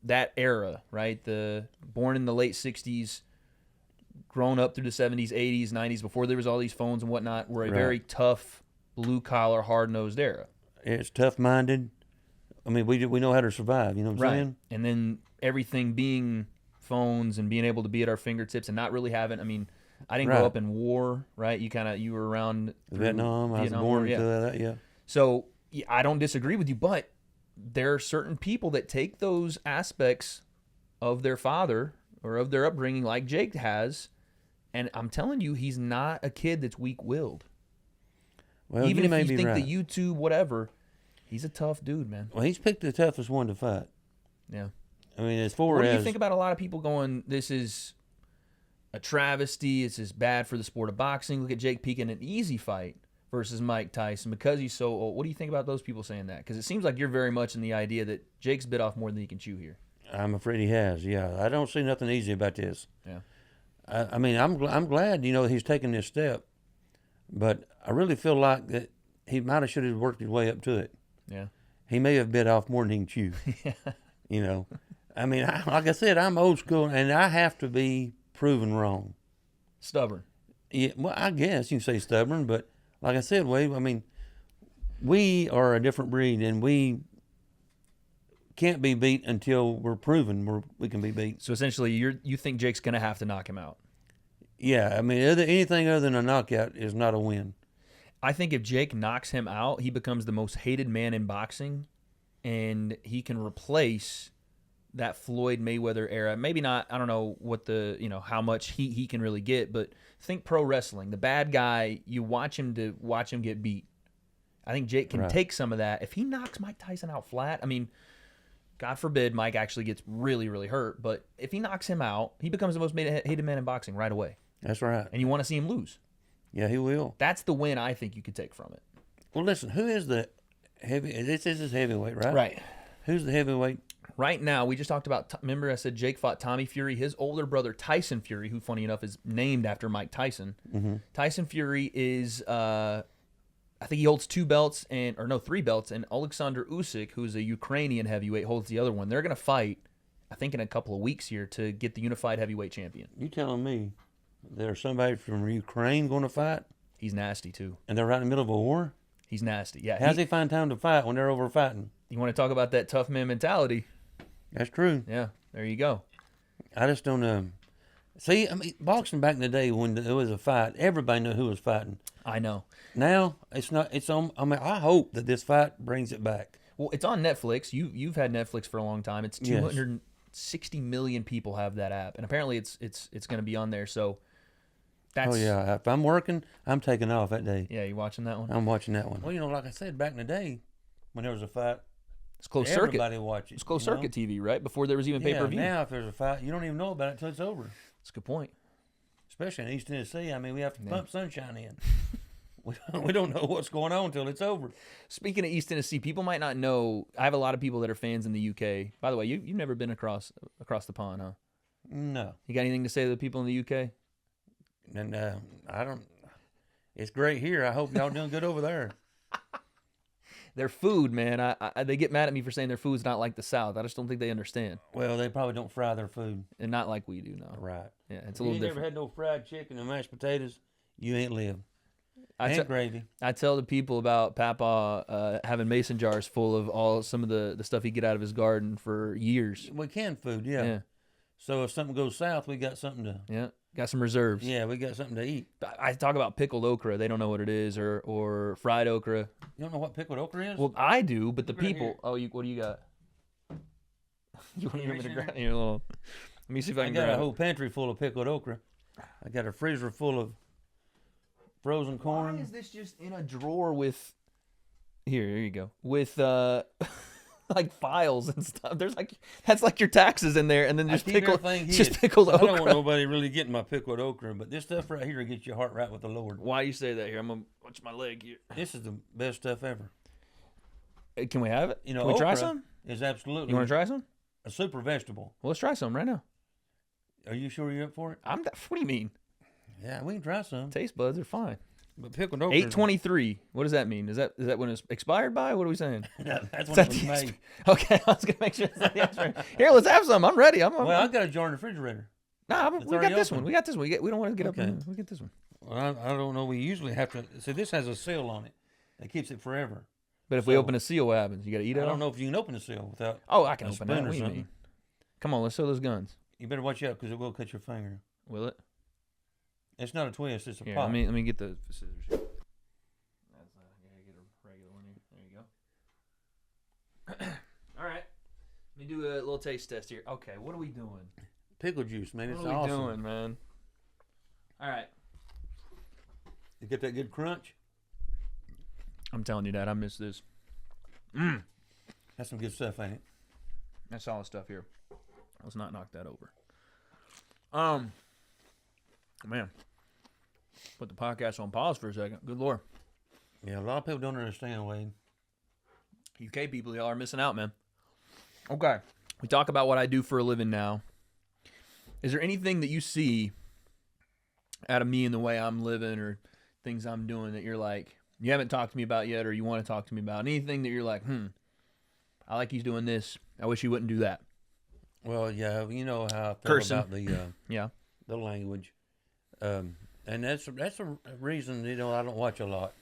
[SPEAKER 1] that era, right? The born in the late 60s, grown up through the 70s, 80s, 90s, before there was all these phones and whatnot, were a very tough, blue-collar, hard-nosed era.
[SPEAKER 2] It's tough-minded. I mean, we know how to survive, you know what I'm saying?
[SPEAKER 1] And then everything being phones and being able to be at our fingertips and not really having, I mean, I didn't grow up in war, right? You were around
[SPEAKER 2] Vietnam. I was born
[SPEAKER 1] War,
[SPEAKER 2] into that, yeah.
[SPEAKER 1] So I don't disagree with you, but there are certain people that take those aspects of their father or of their upbringing like Jake has, and I'm telling you, he's not a kid that's weak-willed.
[SPEAKER 2] Well,
[SPEAKER 1] Even
[SPEAKER 2] you may
[SPEAKER 1] if you
[SPEAKER 2] be
[SPEAKER 1] think
[SPEAKER 2] right.
[SPEAKER 1] the YouTube, whatever, he's a tough dude, man.
[SPEAKER 2] Well, he's picked the toughest one to fight.
[SPEAKER 1] Yeah.
[SPEAKER 2] I mean, as far
[SPEAKER 1] What do
[SPEAKER 2] as
[SPEAKER 1] you think about a lot of people going, this is a travesty, this is bad for the sport of boxing? Look at Jake picking an easy fight versus Mike Tyson because he's so old. What do you think about those people saying that? Because it seems like you're very much in the idea that Jake's bit off more than he can chew here.
[SPEAKER 2] I'm afraid he has. Yeah, I don't see nothing easy about this.
[SPEAKER 1] Yeah.
[SPEAKER 2] I mean, I'm glad he's taking this step, but I really feel like that he might have should have worked his way up to it.
[SPEAKER 1] Yeah.
[SPEAKER 2] He may have bit off more than he can chew. You know, I mean, like I said, I'm old school, and I have to be proven wrong.
[SPEAKER 1] Stubborn.
[SPEAKER 2] Yeah, well, I guess you can say stubborn, but like I said, Wade, I mean, we are a different breed, and we can't be beat until we're proven we can be beat.
[SPEAKER 1] So essentially, you think Jake's going to have to knock him out?
[SPEAKER 2] Yeah, I mean, anything other than a knockout is not a win.
[SPEAKER 1] I think if Jake knocks him out, he becomes the most hated man in boxing, and he can replace that Floyd Mayweather era. Maybe not, I don't know what how much he can really get, but think pro wrestling. The bad guy, you watch him get beat. I think Jake can take some of that. If he knocks Mike Tyson out flat, I mean, God forbid Mike actually gets really, really hurt, but if he knocks him out, he becomes the most hated man in boxing right away.
[SPEAKER 2] That's right.
[SPEAKER 1] And you want to see him lose.
[SPEAKER 2] Yeah, he will.
[SPEAKER 1] That's the win I think you could take from it.
[SPEAKER 2] Well, listen, who is the heavy? This is his heavyweight, right?
[SPEAKER 1] Right.
[SPEAKER 2] Who's the heavyweight?
[SPEAKER 1] Right now, we just talked about, remember I said Jake fought Tommy Fury, his older brother Tyson Fury, who funny enough is named after Mike Tyson. Mm-hmm. Tyson Fury is, I think he holds 3 belts, and Alexander Usyk, who's a Ukrainian heavyweight, holds the other one. They're going to fight, I think in a couple of weeks here, to get the unified heavyweight champion.
[SPEAKER 2] You telling me there's somebody from Ukraine going to fight?
[SPEAKER 1] He's nasty too.
[SPEAKER 2] And they're right in the middle of a war?
[SPEAKER 1] He's nasty, yeah.
[SPEAKER 2] How's he find time to fight when they're over fighting?
[SPEAKER 1] You want to talk about that tough man mentality?
[SPEAKER 2] That's true.
[SPEAKER 1] Yeah, there you go.
[SPEAKER 2] I just don't. See, I mean, boxing back in the day when there was a fight, everybody knew who was fighting.
[SPEAKER 1] I know.
[SPEAKER 2] Now it's not. It's on. I mean, I hope that this fight brings it back.
[SPEAKER 1] Well, it's on Netflix. You've had Netflix for a long time. It's
[SPEAKER 2] Yes.
[SPEAKER 1] 260 million people have that app, and apparently it's going to be on there. So that's
[SPEAKER 2] Oh yeah, if I'm working, I'm taking off that day.
[SPEAKER 1] yeah. You watching that one?
[SPEAKER 2] I'm watching that one. Well, like I said, back in the day, when there was a fight,
[SPEAKER 1] It's closed circuit.
[SPEAKER 2] everybody watched it.
[SPEAKER 1] It's closed
[SPEAKER 2] you know?
[SPEAKER 1] circuit TV, right? Before there was even pay per view.
[SPEAKER 2] Now if there's a fight, you don't even know about it until it's over.
[SPEAKER 1] That's a good point.
[SPEAKER 2] Especially in East Tennessee. I mean, we have to pump sunshine in. We don't know what's going on until it's over.
[SPEAKER 1] Speaking of East Tennessee, people might not know. I have a lot of people that are fans in the UK. By the way, you've never been across the pond, huh?
[SPEAKER 2] No.
[SPEAKER 1] You got anything to say to the people in the UK?
[SPEAKER 2] And I don't. It's great here. I hope y'all doing good over there.
[SPEAKER 1] Their food, man. They get mad at me for saying their food's not like the South. I just don't think they understand,
[SPEAKER 2] Well, they probably don't fry their food.
[SPEAKER 1] and not like we do. No,
[SPEAKER 2] Right.
[SPEAKER 1] yeah, it's a
[SPEAKER 2] You
[SPEAKER 1] little
[SPEAKER 2] ain't
[SPEAKER 1] different.
[SPEAKER 2] never had no fried chicken and mashed potatoes, you ain't lived.
[SPEAKER 1] I
[SPEAKER 2] And
[SPEAKER 1] te-
[SPEAKER 2] gravy.
[SPEAKER 1] I tell the people about Papa having mason jars full of some of the stuff he get out of his garden for years.
[SPEAKER 2] We canned food, yeah.
[SPEAKER 1] Yeah,
[SPEAKER 2] So if something goes south, we got something to.
[SPEAKER 1] yeah. Got some reserves.
[SPEAKER 2] Yeah, we got something to eat.
[SPEAKER 1] I talk about pickled okra. They don't know what it is, or fried okra.
[SPEAKER 2] You don't know what pickled okra is?
[SPEAKER 1] Well, I do, but the
[SPEAKER 2] Look right
[SPEAKER 1] people.
[SPEAKER 2] here.
[SPEAKER 1] Oh, what do you got? You want
[SPEAKER 2] you
[SPEAKER 1] me
[SPEAKER 2] reach
[SPEAKER 1] to
[SPEAKER 2] in
[SPEAKER 1] grab
[SPEAKER 2] there?
[SPEAKER 1] your little? Let me see if I
[SPEAKER 2] I
[SPEAKER 1] can
[SPEAKER 2] got a
[SPEAKER 1] grab.
[SPEAKER 2] whole pantry full of pickled okra. I got a freezer full of frozen corn.
[SPEAKER 1] Why is this just in a drawer with? Here you go. With like files and stuff. There's that's like your taxes in there, and then
[SPEAKER 2] I
[SPEAKER 1] just
[SPEAKER 2] keep
[SPEAKER 1] pickled,
[SPEAKER 2] everything
[SPEAKER 1] just
[SPEAKER 2] hid.
[SPEAKER 1] pickled
[SPEAKER 2] I don't want
[SPEAKER 1] okra.
[SPEAKER 2] nobody really getting my pickled okra, but this stuff right here gets your heart right with the Lord.
[SPEAKER 1] Why you say that? Here, I'm gonna watch my leg here.
[SPEAKER 2] This is the best stuff ever.
[SPEAKER 1] Hey, can we have it?
[SPEAKER 2] You know,
[SPEAKER 1] Can we try
[SPEAKER 2] okra
[SPEAKER 1] some?
[SPEAKER 2] is absolutely
[SPEAKER 1] You want to try some?
[SPEAKER 2] a super vegetable.
[SPEAKER 1] Well, let's try some right now.
[SPEAKER 2] Are you sure you're up for it?
[SPEAKER 1] What do you mean?
[SPEAKER 2] Yeah, we can try some.
[SPEAKER 1] Taste buds are fine.
[SPEAKER 2] But pickled okra.
[SPEAKER 1] 823. What does that mean? Is that when it's expired by? What are we saying?
[SPEAKER 2] That's
[SPEAKER 1] Is
[SPEAKER 2] when
[SPEAKER 1] that
[SPEAKER 2] it was
[SPEAKER 1] the
[SPEAKER 2] made.
[SPEAKER 1] Okay, I was gonna make sure. It's not the expired. Here, let's have some. I'm ready.
[SPEAKER 2] Well, I got a jar in the refrigerator.
[SPEAKER 1] Nah,
[SPEAKER 2] it's
[SPEAKER 1] we got
[SPEAKER 2] already
[SPEAKER 1] this
[SPEAKER 2] open.
[SPEAKER 1] one. We got this one. We don't want to get up.
[SPEAKER 2] Okay.
[SPEAKER 1] We get this one.
[SPEAKER 2] Well, I don't know. We usually have to. See, this has a seal on it that keeps it forever.
[SPEAKER 1] But if we
[SPEAKER 2] So-
[SPEAKER 1] open a seal, what happens? You got to eat it.
[SPEAKER 2] I
[SPEAKER 1] all?
[SPEAKER 2] don't know if you can open the seal without.
[SPEAKER 1] Oh, I can
[SPEAKER 2] a
[SPEAKER 1] open
[SPEAKER 2] spoon
[SPEAKER 1] that.
[SPEAKER 2] or
[SPEAKER 1] What do you
[SPEAKER 2] something.
[SPEAKER 1] mean? Come on, let's show those guns.
[SPEAKER 2] You better watch out because it will cut your finger.
[SPEAKER 1] Will it?
[SPEAKER 2] It's not a twist. It's a
[SPEAKER 1] Here,
[SPEAKER 2] pop.
[SPEAKER 1] let me get the scissors. Here. That's I gotta get a regular one here. There you go. All right. Let me do a little taste test here. Okay, what are we doing?
[SPEAKER 2] Pickle juice, man. It's
[SPEAKER 1] What are we
[SPEAKER 2] awesome.
[SPEAKER 1] doing, man? All right.
[SPEAKER 2] You get that good crunch.
[SPEAKER 1] I'm telling you, Dad, I miss this.
[SPEAKER 2] That's some good stuff, ain't it?
[SPEAKER 1] That's solid stuff here. Let's not knock that over. Man, put the podcast on pause for a second. Good Lord.
[SPEAKER 2] Yeah, a lot of people don't understand, Wade.
[SPEAKER 1] UK people, y'all are missing out, man. Okay. We talk about what I do for a living now. Is there anything that you see out of me in the way I'm living or things I'm doing that you're like, you haven't talked to me about yet or you want to talk to me about? Anything that you're like, I like he's doing this. I wish he wouldn't do that.
[SPEAKER 2] Well, yeah, you know how I feel
[SPEAKER 1] Cursing.
[SPEAKER 2] about the
[SPEAKER 1] Yeah.
[SPEAKER 2] the language, and that's a reason I don't watch a lot.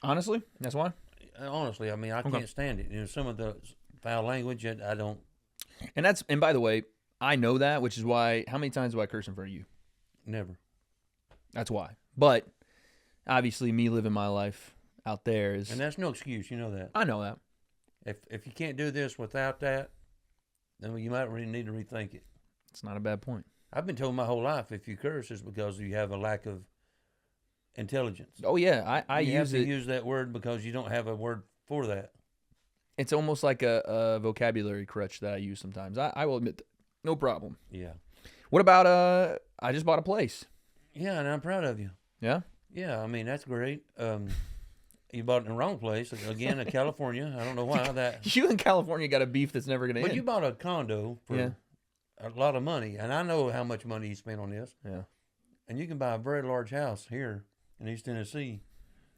[SPEAKER 1] Honestly, that's why.
[SPEAKER 2] Honestly, I mean I can't stand it. Some of the foul language I don't.
[SPEAKER 1] And by the way, I know that, which is why, how many times do I curse in front of you?
[SPEAKER 2] Never.
[SPEAKER 1] That's why. But obviously me living my life out there is,
[SPEAKER 2] And that's no excuse. You know that.
[SPEAKER 1] I know that.
[SPEAKER 2] If you can't do this without that, then you might really need to rethink it.
[SPEAKER 1] It's not a bad point.
[SPEAKER 2] I've been told my whole life if you curse it's because you have a lack of intelligence.
[SPEAKER 1] Oh yeah, I
[SPEAKER 2] You have
[SPEAKER 1] use
[SPEAKER 2] to
[SPEAKER 1] it.
[SPEAKER 2] use that word because you don't have a word for that.
[SPEAKER 1] It's almost like a vocabulary crutch that I use sometimes. I will admit that. No problem.
[SPEAKER 2] Yeah.
[SPEAKER 1] What about I just bought a place.
[SPEAKER 2] Yeah, and I'm proud of you.
[SPEAKER 1] Yeah?
[SPEAKER 2] Yeah, I mean that's great. You bought it in the wrong place again in California. I don't know why that.
[SPEAKER 1] You in California got a beef that's never going to
[SPEAKER 2] But
[SPEAKER 1] end.
[SPEAKER 2] you bought a condo for
[SPEAKER 1] Yeah.
[SPEAKER 2] a lot of money, and I know how much money you spent on this.
[SPEAKER 1] Yeah.
[SPEAKER 2] And you can buy a very large house here in East Tennessee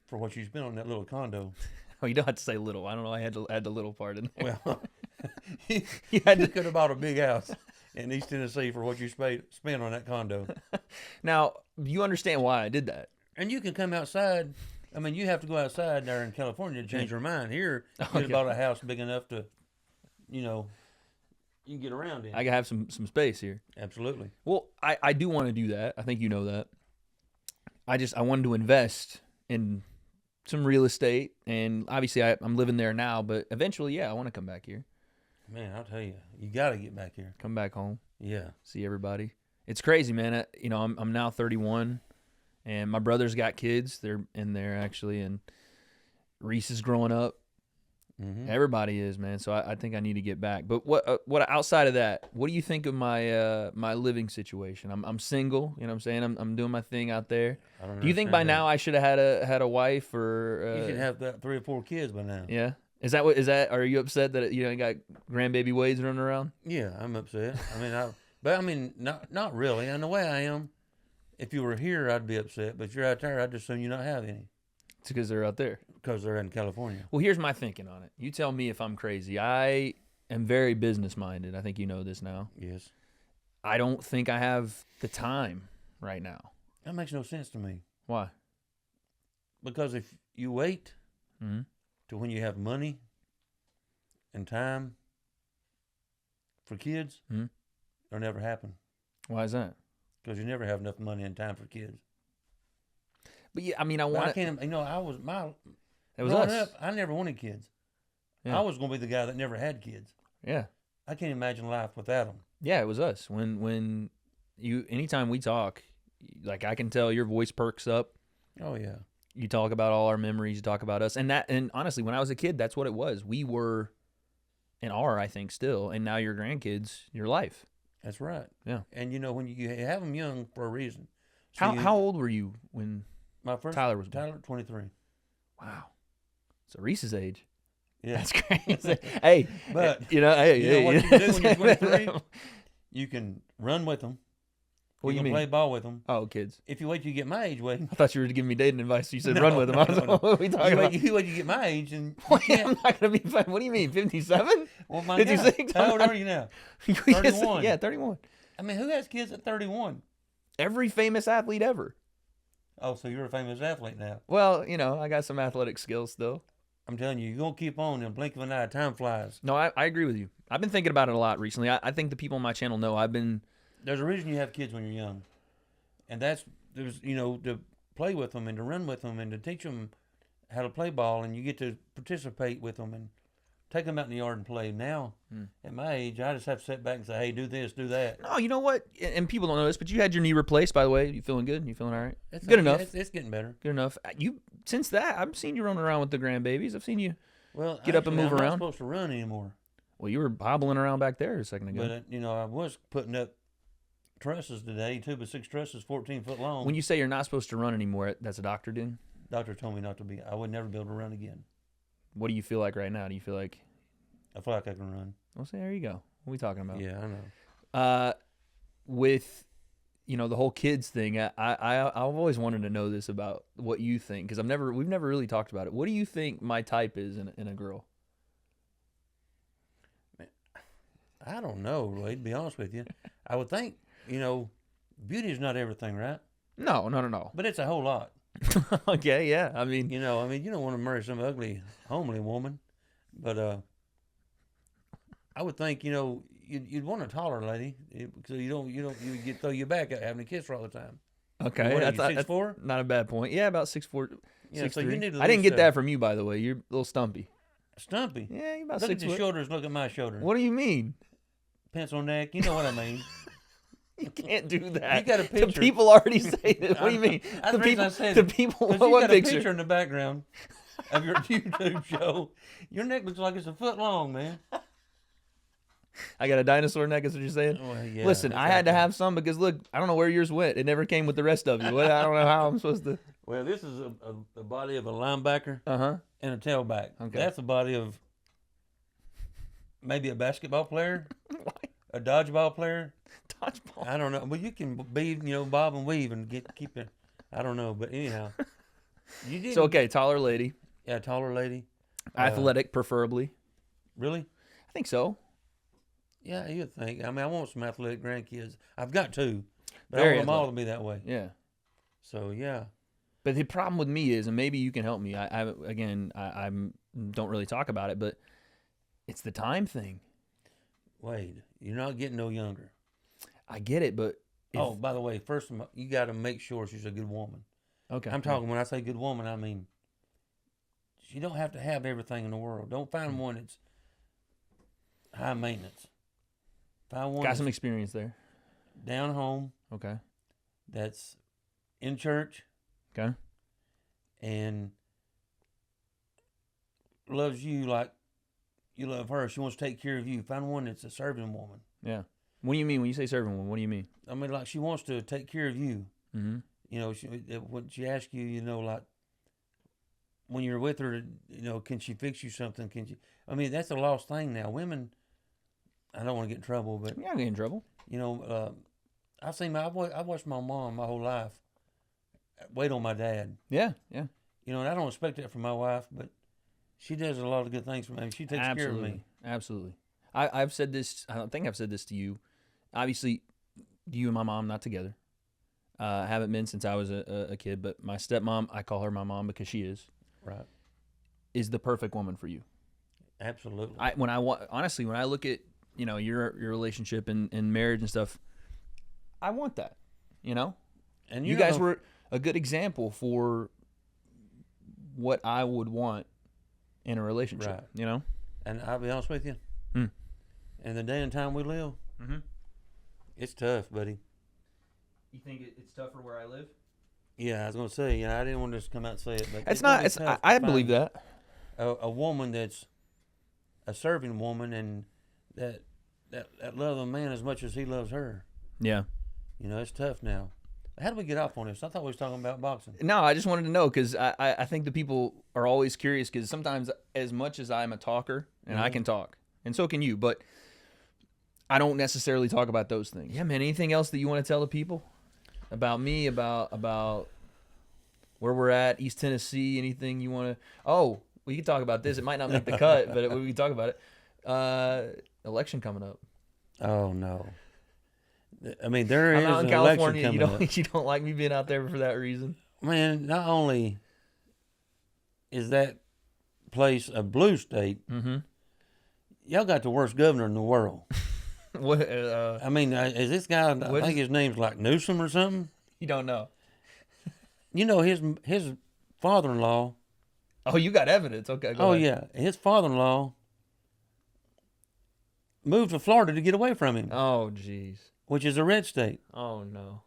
[SPEAKER 2] for what you spent on that little condo.
[SPEAKER 1] Oh, you don't have to say little. I don't know. I had to add the little part in there.
[SPEAKER 2] Well, you
[SPEAKER 1] had to-
[SPEAKER 2] could have bought a big house in East Tennessee for what you spent on that condo.
[SPEAKER 1] Now, you understand why I did that.
[SPEAKER 2] And you can come outside. I mean, you have to go outside there in California to change your mind. Here, you could
[SPEAKER 1] Okay.
[SPEAKER 2] have bought a house big enough to, you can get around in.
[SPEAKER 1] I can have some space here.
[SPEAKER 2] Absolutely.
[SPEAKER 1] Well, I do want to do that. I think you know that. I wanted to invest in some real estate, and obviously I'm living there now, but eventually, yeah, I want to come back here.
[SPEAKER 2] Man, I'll tell you, you got to get back here.
[SPEAKER 1] Come back home.
[SPEAKER 2] Yeah.
[SPEAKER 1] See everybody. It's crazy, man. I'm now 31, and my brother's got kids. They're in there actually, and Reese is growing up.
[SPEAKER 2] Mm-hmm.
[SPEAKER 1] Everybody is, man. So I think I need to get back. But what outside of that, what do you think of my my living situation? I'm single. You know what I'm saying? I'm doing my thing out there. Do you think by now I should have had a wife or?
[SPEAKER 2] You should have 3 or 4 kids by now.
[SPEAKER 1] Yeah. Is that? Are you upset that you got grandbaby Wade's running around?
[SPEAKER 2] Yeah, I'm upset. I mean, not really. And the way I am, if you were here, I'd be upset. But if you're out there, I'd just assume you not have any.
[SPEAKER 1] It's because they're out there.
[SPEAKER 2] Because they're in California.
[SPEAKER 1] Well, here's my thinking on it. You tell me if I'm crazy. I am very business minded. I think you know this now.
[SPEAKER 2] Yes.
[SPEAKER 1] I don't think I have the time right now.
[SPEAKER 2] That makes no sense to me.
[SPEAKER 1] Why?
[SPEAKER 2] Because if you wait
[SPEAKER 1] Mm-hmm.
[SPEAKER 2] to when you have money and time for kids,
[SPEAKER 1] Mm-hmm.
[SPEAKER 2] it'll never happen.
[SPEAKER 1] Why is that?
[SPEAKER 2] Because you never have enough money and time for kids.
[SPEAKER 1] But yeah, I mean, I
[SPEAKER 2] But
[SPEAKER 1] want.
[SPEAKER 2] I can't. It was
[SPEAKER 1] us.
[SPEAKER 2] up, I never wanted kids.
[SPEAKER 1] Yeah.
[SPEAKER 2] I was going to be the guy that never had kids.
[SPEAKER 1] Yeah.
[SPEAKER 2] I can't imagine life without them.
[SPEAKER 1] Yeah, it was us. When anytime we talk, like I can tell your voice perks up.
[SPEAKER 2] Oh yeah.
[SPEAKER 1] You talk about all our memories. You talk about us, and honestly, when I was a kid, that's what it was. We were, and are, I think, still. And now your grandkids, your life.
[SPEAKER 2] That's right.
[SPEAKER 1] Yeah.
[SPEAKER 2] And when you have them young for a reason.
[SPEAKER 1] So how old were you when
[SPEAKER 2] my first
[SPEAKER 1] Tyler was born?
[SPEAKER 2] Tyler 23.
[SPEAKER 1] Wow. So Reese's age.
[SPEAKER 2] Yeah.
[SPEAKER 1] That's crazy. Hey,
[SPEAKER 2] But
[SPEAKER 1] hey,
[SPEAKER 2] what you can do when you're 23, you can run with them.
[SPEAKER 1] What do you
[SPEAKER 2] can
[SPEAKER 1] mean?
[SPEAKER 2] play ball with them.
[SPEAKER 1] Oh, kids.
[SPEAKER 2] If you wait till you get my age, Wade.
[SPEAKER 1] I thought you were giving me dating advice. You said
[SPEAKER 2] No,
[SPEAKER 1] run with them.
[SPEAKER 2] no,
[SPEAKER 1] I was
[SPEAKER 2] no, no.
[SPEAKER 1] what are we talking about?
[SPEAKER 2] You wait till you get my age, and
[SPEAKER 1] I'm not going to be fun. What do you mean, 57?
[SPEAKER 2] well, my
[SPEAKER 1] 56?
[SPEAKER 2] God, how old are you now? 31.
[SPEAKER 1] Yeah, 31.
[SPEAKER 2] I mean, who has kids at 31?
[SPEAKER 1] Every famous athlete ever.
[SPEAKER 2] Oh, so you're a famous athlete now.
[SPEAKER 1] Well, I got some athletic skills still.
[SPEAKER 2] I'm telling you, you're going to keep on in a blink of an eye. Time flies.
[SPEAKER 1] No, I agree with you. I've been thinking about it a lot recently. I think the people on my channel know
[SPEAKER 2] There's a reason you have kids when you're young. And there's to play with them and to run with them and to teach them how to play ball, and you get to participate with them and take them out in the yard and play. Now, at my age, I just have to sit back and say, hey, do this, do that.
[SPEAKER 1] No, you know what? And people don't know this, but you had your knee replaced, by the way. You feeling good? You feeling all right? It's good enough.
[SPEAKER 2] It's getting better.
[SPEAKER 1] Good enough. Since that, I've seen you running around with the grandbabies. I've seen you get up and
[SPEAKER 2] actually,
[SPEAKER 1] move
[SPEAKER 2] I'm
[SPEAKER 1] around.
[SPEAKER 2] not supposed to run anymore.
[SPEAKER 1] Well, you were hobbling around back there a second ago.
[SPEAKER 2] But, I was putting up trusses today, 2x6 trusses, 14 foot long.
[SPEAKER 1] When you say you're not supposed to run anymore, that's a doctor doing?
[SPEAKER 2] Doctor told me not to be. I would never be able to run again.
[SPEAKER 1] What do you feel like right now? Do you feel like...
[SPEAKER 2] I feel like I can run.
[SPEAKER 1] Well, say, there you go. What are we talking about?
[SPEAKER 2] Yeah, I know.
[SPEAKER 1] With, the whole kids thing, I've always wanted to know this about what you think, because we've never really talked about it. What do you think my type is in a girl?
[SPEAKER 2] I don't know, Wade, to be honest with you. I would think, beauty is not everything, right?
[SPEAKER 1] No.
[SPEAKER 2] But it's a whole lot.
[SPEAKER 1] Okay, yeah. I mean,
[SPEAKER 2] you don't want to marry some ugly, homely woman. But I would think, you'd want a taller lady, so you get throw your back out having to kiss her all the time.
[SPEAKER 1] Okay,
[SPEAKER 2] What are
[SPEAKER 1] that's
[SPEAKER 2] you, 6'4"?
[SPEAKER 1] not a bad point. Yeah, about 6'4",
[SPEAKER 2] Yeah, so
[SPEAKER 1] 6'3".
[SPEAKER 2] you need at
[SPEAKER 1] I didn't
[SPEAKER 2] least,
[SPEAKER 1] get that from you, by the way. You're a little stumpy.
[SPEAKER 2] Stumpy.
[SPEAKER 1] Yeah, you're about
[SPEAKER 2] Look
[SPEAKER 1] 6
[SPEAKER 2] at your
[SPEAKER 1] foot.
[SPEAKER 2] shoulders. Look at my shoulder.
[SPEAKER 1] What do you mean?
[SPEAKER 2] Pencil neck. You know what I mean.
[SPEAKER 1] You can't do that.
[SPEAKER 2] You got a picture.
[SPEAKER 1] The people already say this. What do you mean?
[SPEAKER 2] That's
[SPEAKER 1] the
[SPEAKER 2] the reason
[SPEAKER 1] people.
[SPEAKER 2] I said
[SPEAKER 1] The
[SPEAKER 2] it.
[SPEAKER 1] people.
[SPEAKER 2] 'Cause
[SPEAKER 1] What
[SPEAKER 2] you got a
[SPEAKER 1] picture?
[SPEAKER 2] picture in the background of your YouTube show. Your neck looks like it's a foot long, man.
[SPEAKER 1] I got a dinosaur neck. Is what you're saying?
[SPEAKER 2] Well, yeah,
[SPEAKER 1] Listen, I had to have some because look, I don't know where yours went. It never came with the rest of you. I don't know how I'm supposed to.
[SPEAKER 2] Well, this is a body of a linebacker
[SPEAKER 1] And
[SPEAKER 2] a tailback.
[SPEAKER 1] Okay.
[SPEAKER 2] That's the body of maybe a basketball player, a dodgeball player.
[SPEAKER 1] Dodgeball.
[SPEAKER 2] I don't know. Well, you can be, bob and weave and keep it. I don't know, but anyhow, you did.
[SPEAKER 1] So okay, taller lady,
[SPEAKER 2] Yeah, taller lady.
[SPEAKER 1] athletic, preferably.
[SPEAKER 2] Really?
[SPEAKER 1] I think so.
[SPEAKER 2] Yeah, you'd think. I mean, I want some athletic grandkids. I've got two, but
[SPEAKER 1] Very
[SPEAKER 2] I want them all to
[SPEAKER 1] athletic.
[SPEAKER 2] be that way.
[SPEAKER 1] Yeah.
[SPEAKER 2] So yeah.
[SPEAKER 1] But the problem with me is, and maybe you can help me. I don't really talk about it, but it's the time thing.
[SPEAKER 2] Wade, You're not getting no younger.
[SPEAKER 1] I get it, but
[SPEAKER 2] Oh, by the way, first of all, you got to make sure she's a good woman.
[SPEAKER 1] okay.
[SPEAKER 2] I'm talking, when I say good woman, I mean she don't have to have everything in the world. Don't find one that's high maintenance. Find one
[SPEAKER 1] Got some experience there.
[SPEAKER 2] down home
[SPEAKER 1] Okay.
[SPEAKER 2] that's in church
[SPEAKER 1] Okay.
[SPEAKER 2] and loves you like you love her. She wants to take care of you. Find one that's a serving woman.
[SPEAKER 1] Yeah. What do you mean when you say serving one? What do you mean?
[SPEAKER 2] I mean, like she wants to take care of you.
[SPEAKER 1] Mm-hmm.
[SPEAKER 2] You know, when she asks you, you know, like when you're with her, you know, can she fix you something? Can she? I mean, that's a lost thing now. Women, I don't want to get in trouble, but
[SPEAKER 1] You're not getting in trouble.
[SPEAKER 2] you know, I watched my mom my whole life wait on my dad.
[SPEAKER 1] Yeah. Yeah.
[SPEAKER 2] You know, and I don't expect that from my wife, but she does a lot of good things for me. She takes care of me.
[SPEAKER 1] Absolutely. I've said this. I don't think I've said this to you. Obviously, you and my mom not together. Haven't been since I was a kid. But my stepmom, I call her my mom because she
[SPEAKER 2] Right.
[SPEAKER 1] is the perfect woman for you.
[SPEAKER 2] Absolutely.
[SPEAKER 1] Honestly, when I look at your relationship and marriage and stuff, I want that. You know,
[SPEAKER 2] And
[SPEAKER 1] you guys were a good example for what I would want in a relationship.
[SPEAKER 2] Right.
[SPEAKER 1] You know.
[SPEAKER 2] And I'll be honest with you.
[SPEAKER 1] Hmm.
[SPEAKER 2] In the day and time we live,
[SPEAKER 1] Mm-hmm.
[SPEAKER 2] it's tough, buddy.
[SPEAKER 1] You think it's tougher where I live?
[SPEAKER 2] Yeah, I was gonna say. Yeah, I didn't want to just come out and say it, but
[SPEAKER 1] It's not. It's. I believe that.
[SPEAKER 2] A woman that's a serving woman and that loves a man as much as he loves her.
[SPEAKER 1] Yeah.
[SPEAKER 2] You know, it's tough now. How did we get off on this? I thought we was talking about boxing.
[SPEAKER 1] No, I just wanted to know because I think the people are always curious because sometimes, as much as I'm a talker and I can talk, and so can you, but I don't necessarily talk about those things. Yeah, man. Anything else that you want to tell the people about me, about where we're at, East Tennessee? Anything you want to? Oh, we can talk about this. It might not make the cut, but we can talk about it. Election coming up.
[SPEAKER 2] Oh no. I mean, there is
[SPEAKER 1] I'm out
[SPEAKER 2] an
[SPEAKER 1] in California.
[SPEAKER 2] election coming up.
[SPEAKER 1] You don't like me being out there for that reason.
[SPEAKER 2] Man, not only is that place a blue state,
[SPEAKER 1] Mm-hmm.
[SPEAKER 2] y'all got the worst governor in the world.
[SPEAKER 1] What?
[SPEAKER 2] I mean, is this guy? I think his name's like Newsom or something.
[SPEAKER 1] You don't know.
[SPEAKER 2] You know, his father-in-law.
[SPEAKER 1] Oh, you got evidence. Okay. Go ahead.
[SPEAKER 2] Yeah, his father-in-law moved to Florida to get away from him,
[SPEAKER 1] Oh, jeez.
[SPEAKER 2] which is a red state.
[SPEAKER 1] Oh no.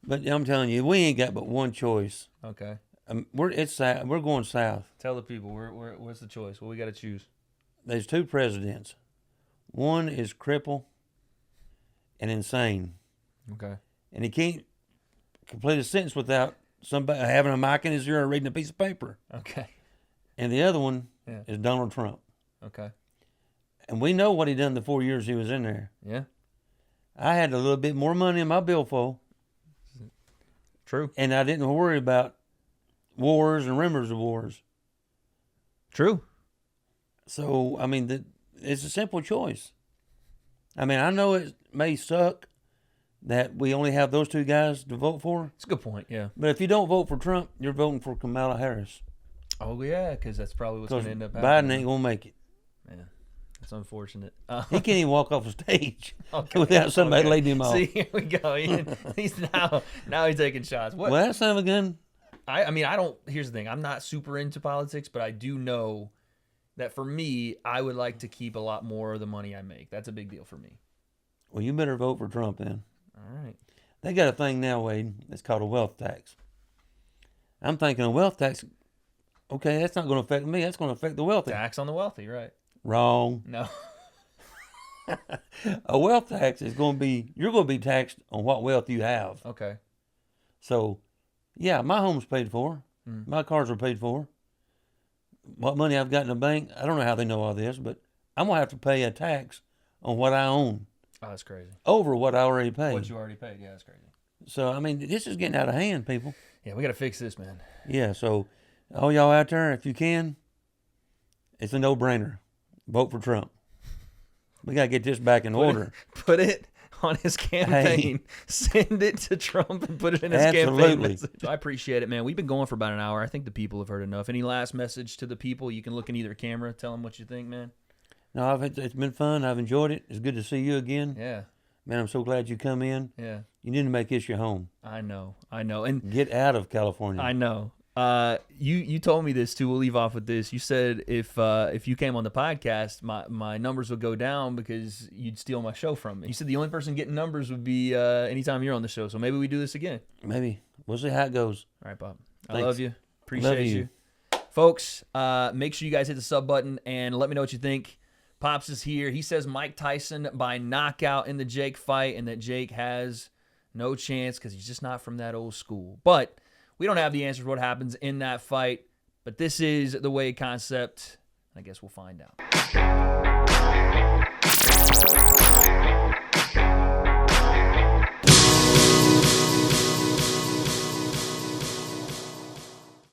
[SPEAKER 2] But I'm telling you, we ain't got but one choice.
[SPEAKER 1] Okay.
[SPEAKER 2] We're going south.
[SPEAKER 1] Tell the people what's the choice? What we got to choose?
[SPEAKER 2] There's two presidents. One is crippled and insane,
[SPEAKER 1] Okay.
[SPEAKER 2] and he can't complete a sentence without somebody having a mic in his ear or reading a piece of paper.
[SPEAKER 1] Okay.
[SPEAKER 2] And the other one
[SPEAKER 1] Yeah.
[SPEAKER 2] is Donald Trump.
[SPEAKER 1] Okay.
[SPEAKER 2] And we know what he done the 4 years he was in there.
[SPEAKER 1] Yeah.
[SPEAKER 2] I had a little bit more money in my billfold,
[SPEAKER 1] True.
[SPEAKER 2] and I didn't worry about wars and rumors of wars.
[SPEAKER 1] True.
[SPEAKER 2] So, I mean, it's a simple choice. I mean, I know it may suck that we only have those two guys to vote for,
[SPEAKER 1] It's a good point. Yeah.
[SPEAKER 2] but if you don't vote for Trump, you're voting for Kamala Harris.
[SPEAKER 1] Oh yeah, because that's probably what's going
[SPEAKER 2] Because
[SPEAKER 1] to end up
[SPEAKER 2] Biden
[SPEAKER 1] happening.
[SPEAKER 2] ain't going to make it.
[SPEAKER 1] Man, that's unfortunate.
[SPEAKER 2] He can't even walk off the stage
[SPEAKER 1] Okay,
[SPEAKER 2] without somebody
[SPEAKER 1] okay.
[SPEAKER 2] leading him off.
[SPEAKER 1] See, here we go. He's now he's taking shots. What?
[SPEAKER 2] Well, that son of a gun.
[SPEAKER 1] I mean, I don't. Here's the thing. I'm not super into politics, but I do know that for me, I would like to keep a lot more of the money I make. That's a big deal for me.
[SPEAKER 2] Well, you better vote for Trump then.
[SPEAKER 1] All right.
[SPEAKER 2] They got a thing now, Wade. It's called a wealth tax. I'm thinking a wealth tax. Okay, that's not going to affect me. That's going to affect the wealthy.
[SPEAKER 1] Tax on the wealthy, right?
[SPEAKER 2] Wrong.
[SPEAKER 1] No.
[SPEAKER 2] A wealth tax is going to be, you're going to be taxed on what wealth you have.
[SPEAKER 1] Okay.
[SPEAKER 2] So, yeah, my home's paid for. My cars are paid for. What money I've got in the bank, I don't know how they know all this, but I'm going to have to pay a tax on what I own
[SPEAKER 1] Oh, that's crazy.
[SPEAKER 2] over what I already paid.
[SPEAKER 1] What you already paid? Yeah, that's crazy.
[SPEAKER 2] So, I mean, this is getting out of hand, people.
[SPEAKER 1] Yeah, we got to fix this, man.
[SPEAKER 2] Yeah, so all y'all out there, if you can, it's a no-brainer. Vote for Trump. We got to get this back in order.
[SPEAKER 1] Put it on his campaign.
[SPEAKER 2] Hey.
[SPEAKER 1] Send it to Trump and put it in his campaign
[SPEAKER 2] Absolutely.
[SPEAKER 1] message. I appreciate it, man. We've been going for about an hour. I think the people have heard enough. Any last message to the people? You can look in either camera. Tell them what you think, man.
[SPEAKER 2] No, it's been fun. I've enjoyed it. It's good to see you again.
[SPEAKER 1] Yeah.
[SPEAKER 2] Man, I'm so glad you come in.
[SPEAKER 1] Yeah.
[SPEAKER 2] You need to make this your home.
[SPEAKER 1] I know. And
[SPEAKER 2] Get out of California.
[SPEAKER 1] I know. You told me this too. We'll leave off with this. You said if you came on the podcast, my numbers would go down because you'd steal my show from me. You said the only person getting numbers would be anytime you're on the show. So maybe we do this again.
[SPEAKER 2] Maybe. We'll see how it goes.
[SPEAKER 1] All right, Bob.
[SPEAKER 2] Thanks.
[SPEAKER 1] I love you. Appreciate you. Folks, make sure you guys hit the sub button and let me know what you think. Pops is here. He says Mike Tyson by knockout in the Jake fight and that Jake has no chance because he's just not from that old school. But we don't have the answers what happens in that fight. But this is the W.A.D. concept. I guess we'll find out.